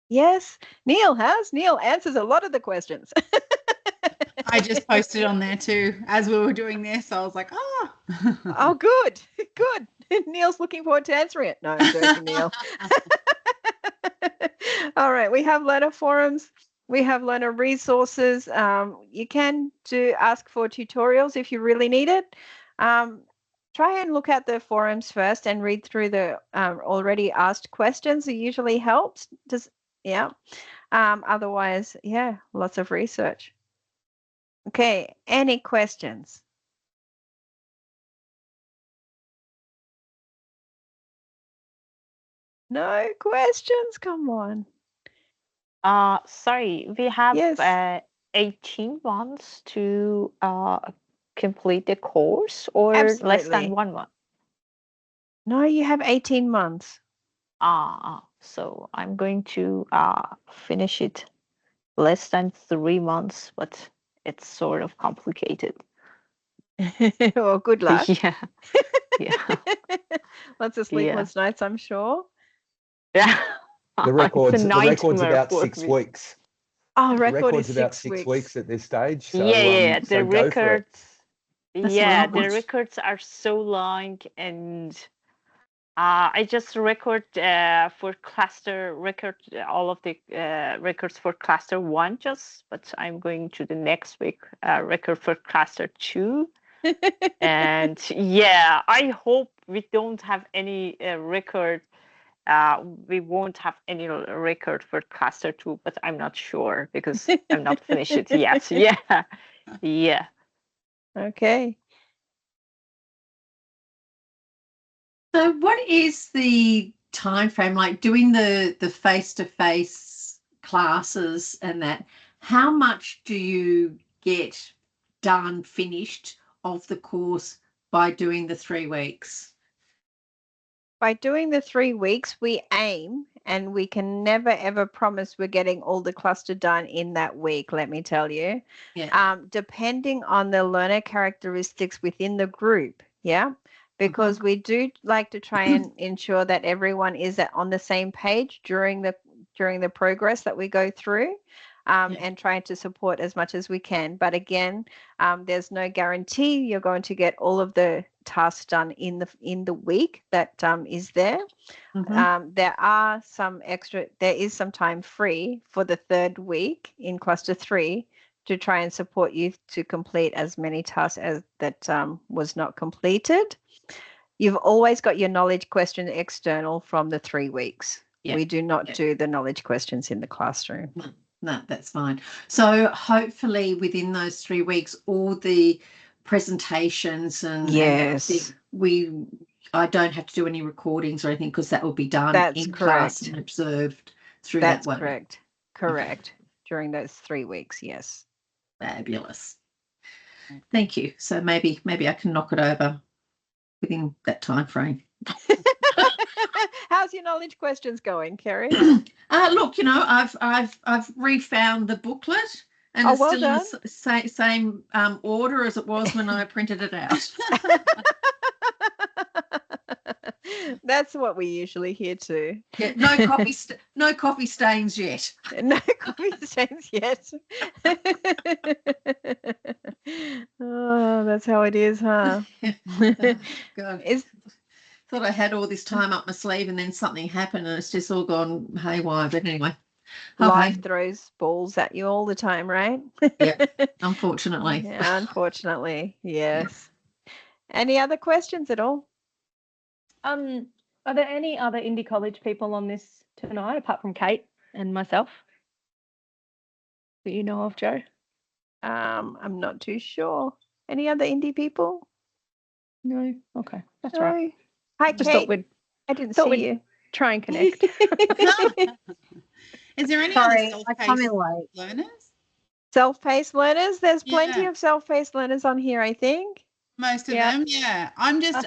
Yes, Neil has. Neil answers a lot of the questions. I just posted on there too as we were doing this. I was like, Oh, good. Neil's looking forward to answering it. No, I'm joking, Neil. All right, we have learner forums. We have learner resources. You can ask for tutorials if you really need it. Try and look at the forums first and read through the already asked questions. It usually helps. Otherwise, lots of research. Okay, any questions? No questions? Come on. Sorry, we have 18 months to complete the course or less than 1 month? No, you have 18 months. So I'm going to finish it less than 3 months, but it's sort of complicated. Well, good luck. Yeah. Lots of sleepless nights, I'm sure. Yeah. The record's about 6 weeks. Oh, the record's about 6 weeks at this stage. So, the so records. Yeah, the records are so long, and I just record for cluster all of the records for cluster 1 but I'm going to the next week record for cluster 2. And I hope we don't have any record. We won't have any record for cluster 2, but I'm not sure because I'm not finished it yet. Yeah. Okay. So what is the time frame, like doing the face-to-face classes and that? How much do you get done, finished of the course by doing the 3 weeks? By doing the 3 weeks, we aim, and we can never ever promise we're getting all the cluster done in that week, let me tell you. Depending on the learner characteristics within the group, because we do like to try and ensure that everyone is on the same page during the progress that we go through. And trying to support as much as we can. But again, there's no guarantee you're going to get all of the tasks done in the week that is there. There is some time free for the 3rd week in cluster 3 to try and support you to complete as many tasks as that was not completed. You've always got your knowledge question external from the 3 weeks. We do not do the knowledge questions in the classroom. No, that's fine. So hopefully within those 3 weeks, all the presentations and I don't have to do any recordings or anything because that will be done in class and observed through that way. That's correct. During those 3 weeks, yes. Fabulous. Thank you. So maybe I can knock it over within that time frame. How's your knowledge questions going, Kerry? Look, I've refound the booklet and it's still in the same order as it was when I printed it out. That's what we usually hear too. Yeah, no coffee stains yet. No coffee stains yet. Oh, that's how it is, huh? God. Thought I had all this time up my sleeve and then something happened and it's just all gone haywire. But anyway. Life throws balls at you all the time, right? Yeah, unfortunately. Yeah, unfortunately, yes. Any other questions at all? Are there any other Indie College people on this tonight apart from Kate and myself that you know of, Joe? I'm not too sure. Any other Indie people? No. Okay, that's right. Hi, Just Kate. I didn't see you. Try and connect. Is there any Sorry, other I come in late. learners? Self-paced learners? There's plenty of self-paced learners on here, I think. Most of them, yeah. I'm just,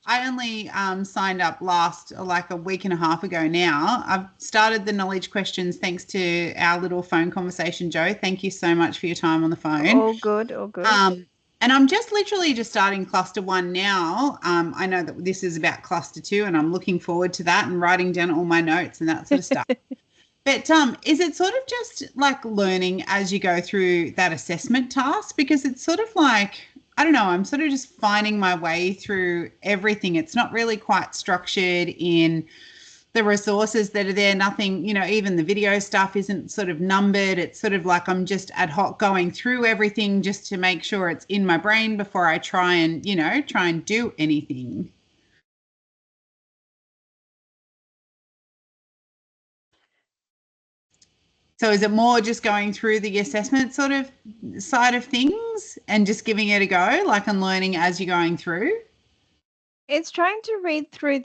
I only signed up like a week and a half ago now. I've started the knowledge questions thanks to our little phone conversation, Joe. Thank you so much for your time on the phone. All good, all good. And I'm literally starting cluster 1 now. I know that this is about cluster 2 and I'm looking forward to that and writing down all my notes and that sort of stuff. But is it sort of just like learning as you go through that assessment task? Because it's sort of like, I don't know, I'm sort of just finding my way through everything. It's not really quite structured in the resources that are there. Nothing, even the video stuff isn't sort of numbered. It's sort of like I'm just ad hoc going through everything just to make sure it's in my brain before I try and do anything. So is it more just going through the assessment sort of side of things and just giving it a go, like I'm learning as you're going through? It's trying to read through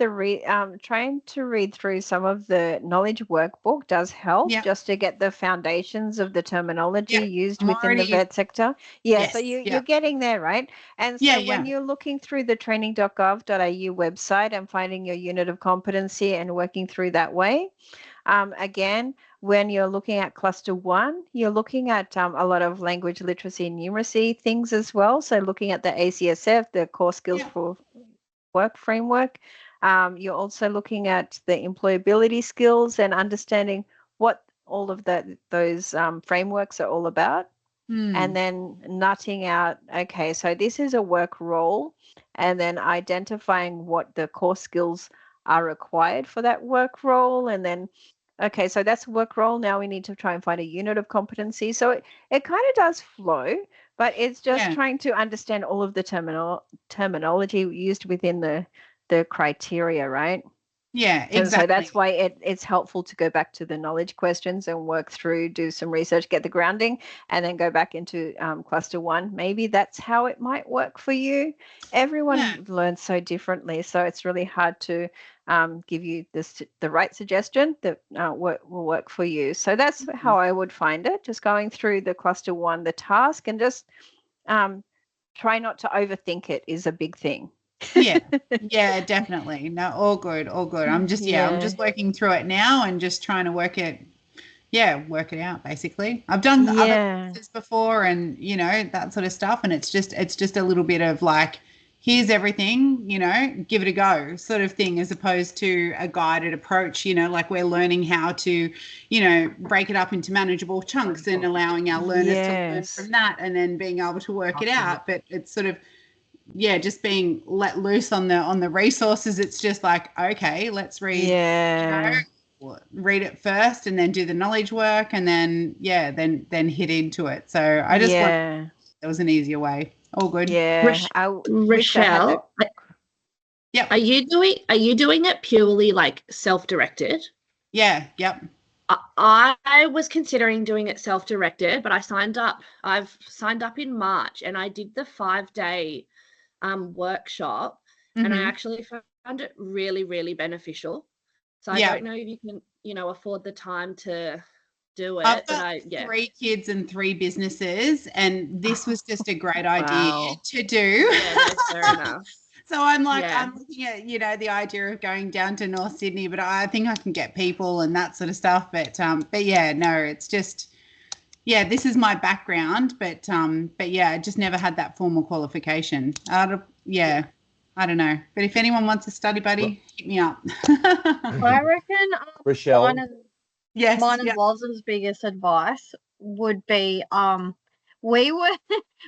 some of the knowledge workbook does help just to get the foundations of the terminology used within the vet sector. Yeah, so you're getting there, right? And so when you're looking through the training.gov.au website and finding your unit of competency and working through that way, again, when you're looking at cluster 1, you're looking at a lot of language literacy and numeracy things as well. So looking at the ACSF, the core skills for work framework. You're also looking at the employability skills and understanding what all of those frameworks are all about. And then nutting out, okay, so this is a work role, and then identifying what the core skills are required for that work role. And then, okay, so that's work role. Now we need to try and find a unit of competency. So it kind of does flow, but it's just trying to understand all of the terminology used within the criteria, right? Yeah, exactly. And so that's why it's helpful to go back to the knowledge questions and work through, do some research, get the grounding, and then go back into cluster 1. Maybe that's how it might work for you. Everyone learns so differently, so it's really hard to give you the right suggestion that will work for you. So that's how I would find it, just going through the cluster 1, the task, and just try not to overthink it is a big thing. Yeah, definitely. No, all good. I'm just I'm just working through it now and just trying to work it out basically. I've done other courses before and that sort of stuff, and it's just a little bit of like, here's everything, give it a go sort of thing, as opposed to a guided approach, like we're learning how to, break it up into manageable chunks and allowing our learners to learn from that and then being able to work it out. But it's sort of, just being let loose on the resources. It's just like, okay, let's read, read it first and then do the knowledge work and then, then hit into it. So I just want, there was an easier way. All good. Yeah. Rochelle, are you doing it purely like self-directed? Yeah. Yep. I was considering doing it self-directed, but I've signed up in March, and I did the 5-day workshop, and I actually found it really, really beneficial. So I don't know if you can, afford the time to do it. I've got 3 kids and 3 businesses, and this was just a great idea to do. Yeah, that's fair enough. So I'm like, I'm looking at, the idea of going down to North Sydney, but I think I can get people and that sort of stuff. But yeah, no, it's just, this is my background, but yeah, I just never had that formal qualification. I don't know. But if anyone wants a study buddy, hit me up. I reckon Rochelle. mine and Loz's biggest advice would be we were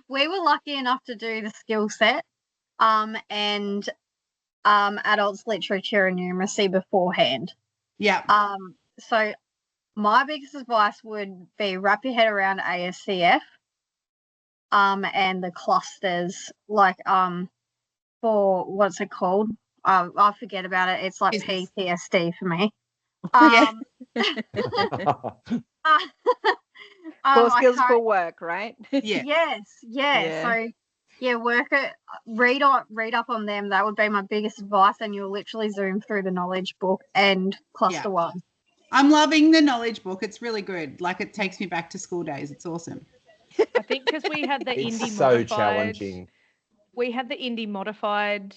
lucky enough to do the skill set and adults literature and numeracy beforehand. Yeah. So my biggest advice would be wrap your head around ASCF and the clusters, like for what's it called? I forget about it. It's like PTSD for me. Core skills for work, right? Yes. So work it. Read up on them. That would be my biggest advice, and you'll literally zoom through the knowledge book and cluster 1. I'm loving the knowledge book. It's really good. Like, it takes me back to school days. It's awesome. I think because we had the it's indie so modified, challenging. We had the indie modified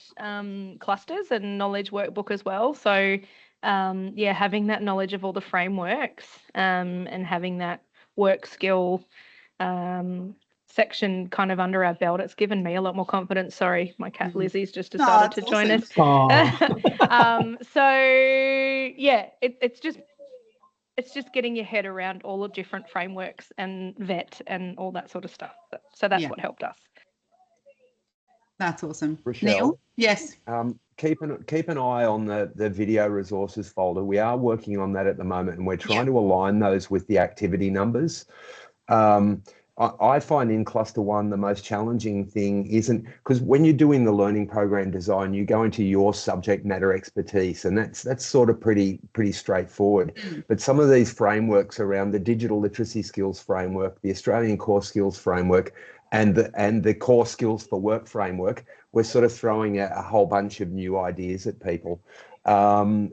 clusters and knowledge workbook as well. So having that knowledge of all the frameworks and having that work skill section kind of under our belt, it's given me a lot more confidence. Sorry, my cat Lizzie's just decided to join us. It's just getting your head around all the different frameworks and vet and all that sort of stuff. So that's what helped us. That's awesome. Rochelle, Neil? Yes. Keep an eye on the video resources folder. We are working on that at the moment, and we're trying to align those with the activity numbers. I find in cluster 1 the most challenging thing isn't, because when you're doing the learning program design, you go into your subject matter expertise, and that's sort of pretty straightforward. But some of these frameworks around the digital literacy skills framework, the Australian core skills framework, and the core skills for work framework, we're sort of throwing a whole bunch of new ideas at people. So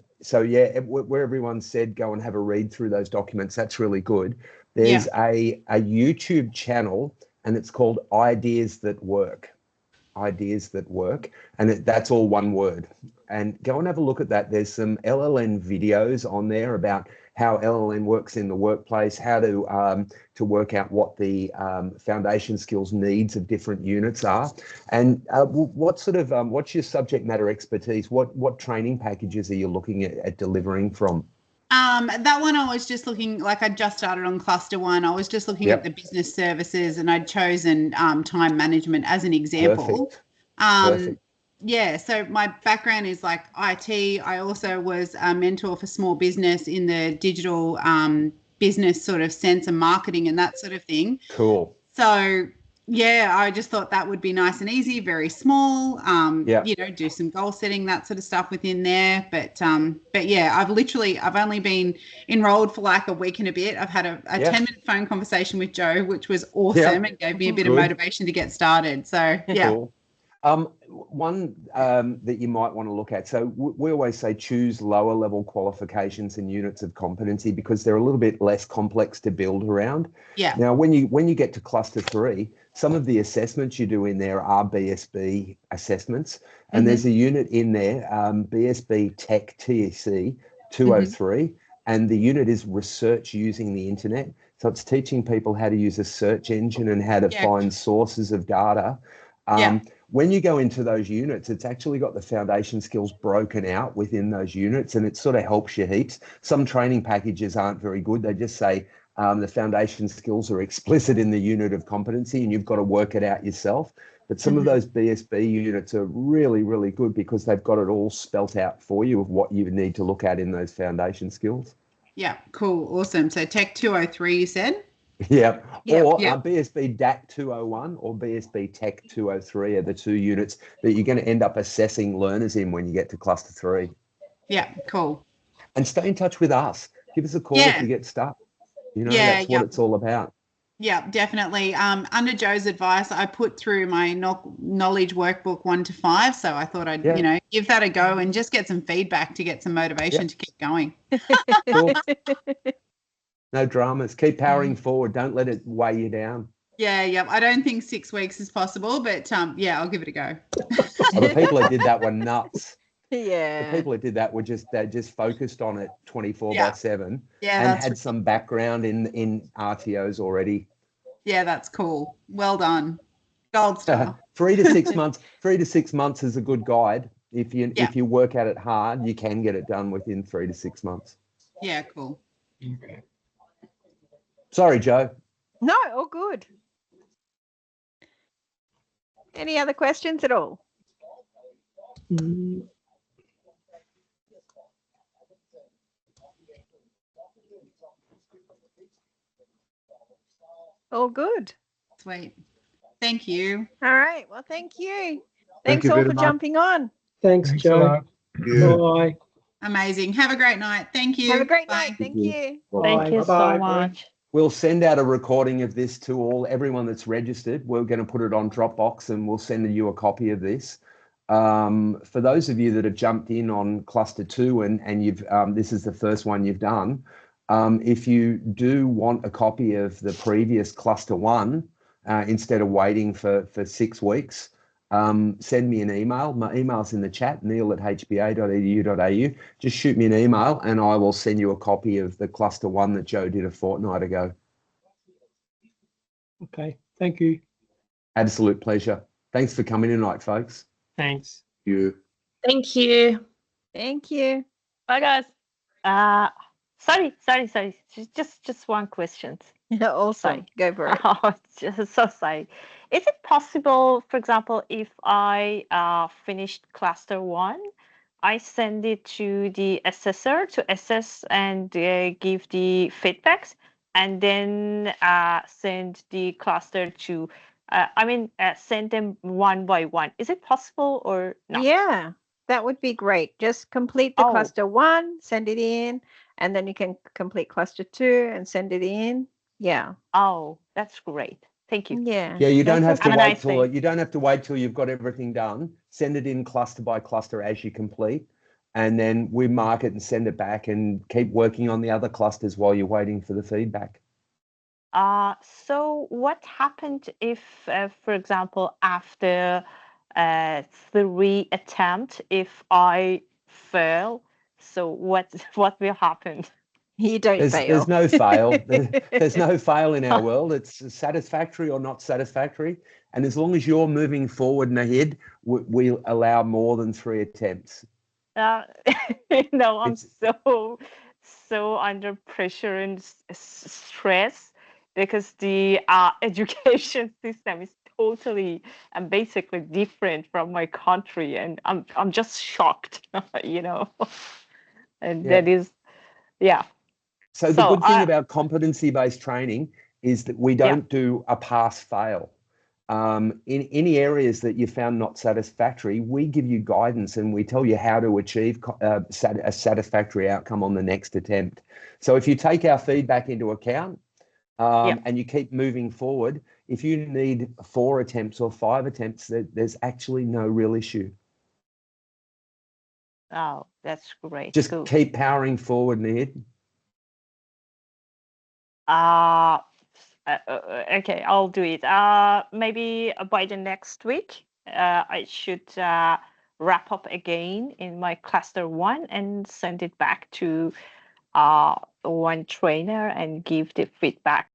where everyone said go and have a read through those documents, that's really good. There's a YouTube channel, and it's called Ideas That Work. Ideas That Work, and that's all one word. And go and have a look at that. There's some LLN videos on there about how LLN works in the workplace, how to work out what the foundation skills needs of different units are, and what's your subject matter expertise? What training packages are you looking at delivering from? That one I was just looking, like I just started on cluster 1. I was just looking at the business services, and I'd chosen time management as an example. Perfect. Yeah, so my background is like IT. I also was a mentor for small business in the digital business sort of sense and marketing and that sort of thing. Cool. So I just thought that would be nice and easy, very small, do some goal setting, that sort of stuff within there. But I've only been enrolled for like a week and a bit. I've had a 10-minute phone conversation with Joe, which was awesome. It gave me a bit of motivation to get started. So, Cool. One that you might want to look at. So we always say choose lower level qualifications and units of competency because they're a little bit less complex to build around. Yeah. Now, when you get to cluster 3, some of the assessments you do in there are BSB assessments, and there's a unit in there, BSB Tech TEC 203, and the unit is research using the internet. So it's teaching people how to use a search engine and how to find sources of data. When you go into those units, it's actually got the foundation skills broken out within those units, and it sort of helps you heaps. Some training packages aren't very good. They just say the foundation skills are explicit in the unit of competency, and you've got to work it out yourself. But some of those BSB units are really, really good because they've got it all spelt out for you of what you need to look at in those foundation skills. Yeah, cool, awesome. So Tech 203, you said? Yeah, or BSB DAC 201 or BSB Tech 203 are the 2 units that you're going to end up assessing learners in when you get to cluster 3. Yeah, cool. And stay in touch with us. Give us a call if you get stuck. You know, that's what it's all about. Yeah, definitely. Under Joe's advice, I put through my knowledge workbook 1 to 5. So I thought I'd, you know, give that a go and just get some feedback to get some motivation to keep going. Cool. No dramas. Keep powering forward. Don't let it weigh you down. Yeah. I don't think 6 weeks is possible, but yeah, I'll give it a go. The people that did that were nuts. Yeah. The people that did that were they just focused on it 24/7 and had some background in RTOs already. Yeah, that's cool. Well done. Gold star. 3 to 6 months. 3 to 6 months is a good guide. If you work at it hard, you can get it done within 3 to 6 months. Yeah, cool. Okay. Sorry, Joe. No, all good. Any other questions at all? All good. Sweet. Thank you. All right. Well, thank you. Thank Thanks you all very for much. jumping on. Thanks, Joe. Bye. Amazing. Have a great night. Thank you. Have a great Bye. night. Thank you. Thank you so much. We'll send out a recording of this to everyone that's registered. We're going to put it on Dropbox and we'll send you a copy of this. For those of you that have jumped in on cluster 2 and you've this is the first one you've done, if you do want a copy of the previous cluster 1 instead of waiting for 6 weeks, send me an email. My email's in the chat, neil@hba.edu.au. Just shoot me an email and I will send you a copy of the cluster 1 that Joe did a fortnight ago. Okay, thank you. Absolute pleasure. Thanks for coming tonight, folks. Thanks. Thank you. Thank you. Bye, guys. Sorry. Just one question. Awesome. Sorry. Go for it. Oh, just so sorry. Is it possible, for example, if I finished cluster 1, I send it to the assessor to assess and give the feedbacks, and then send the cluster to, send them one by one? Is it possible or not? Yeah, that would be great. Just complete the cluster 1, send it in, and then you can complete cluster 2 and send it in. Yeah. Oh, that's great. Thank you. Yeah. Yeah, you don't have to nice wait till you've got everything done. Send it in cluster by cluster as you complete, and then we mark it and send it back and keep working on the other clusters while you're waiting for the feedback. So what happened if, for example, after 3 attempts, if I fail? So what will happen? You don't fail. There's no fail. There's no fail in our world. It's satisfactory or not satisfactory. And as long as you're moving forward and ahead, we'll allow more than 3 attempts. No, I'm so under pressure and stress because the education system is totally and basically different from my country, and I'm just shocked, you know. And that is, yeah. So the good thing about competency-based training is that we don't do a pass-fail. In any areas that you found not satisfactory, we give you guidance and we tell you how to achieve a satisfactory outcome on the next attempt. So if you take our feedback into account and you keep moving forward, if you need 4 attempts or 5 attempts, there's actually no real issue. Oh, that's great. Just keep powering forward, Nid. Okay, I'll do it. Maybe by the next week, I should wrap up again in my cluster 1 and send it back to one trainer and give the feedback.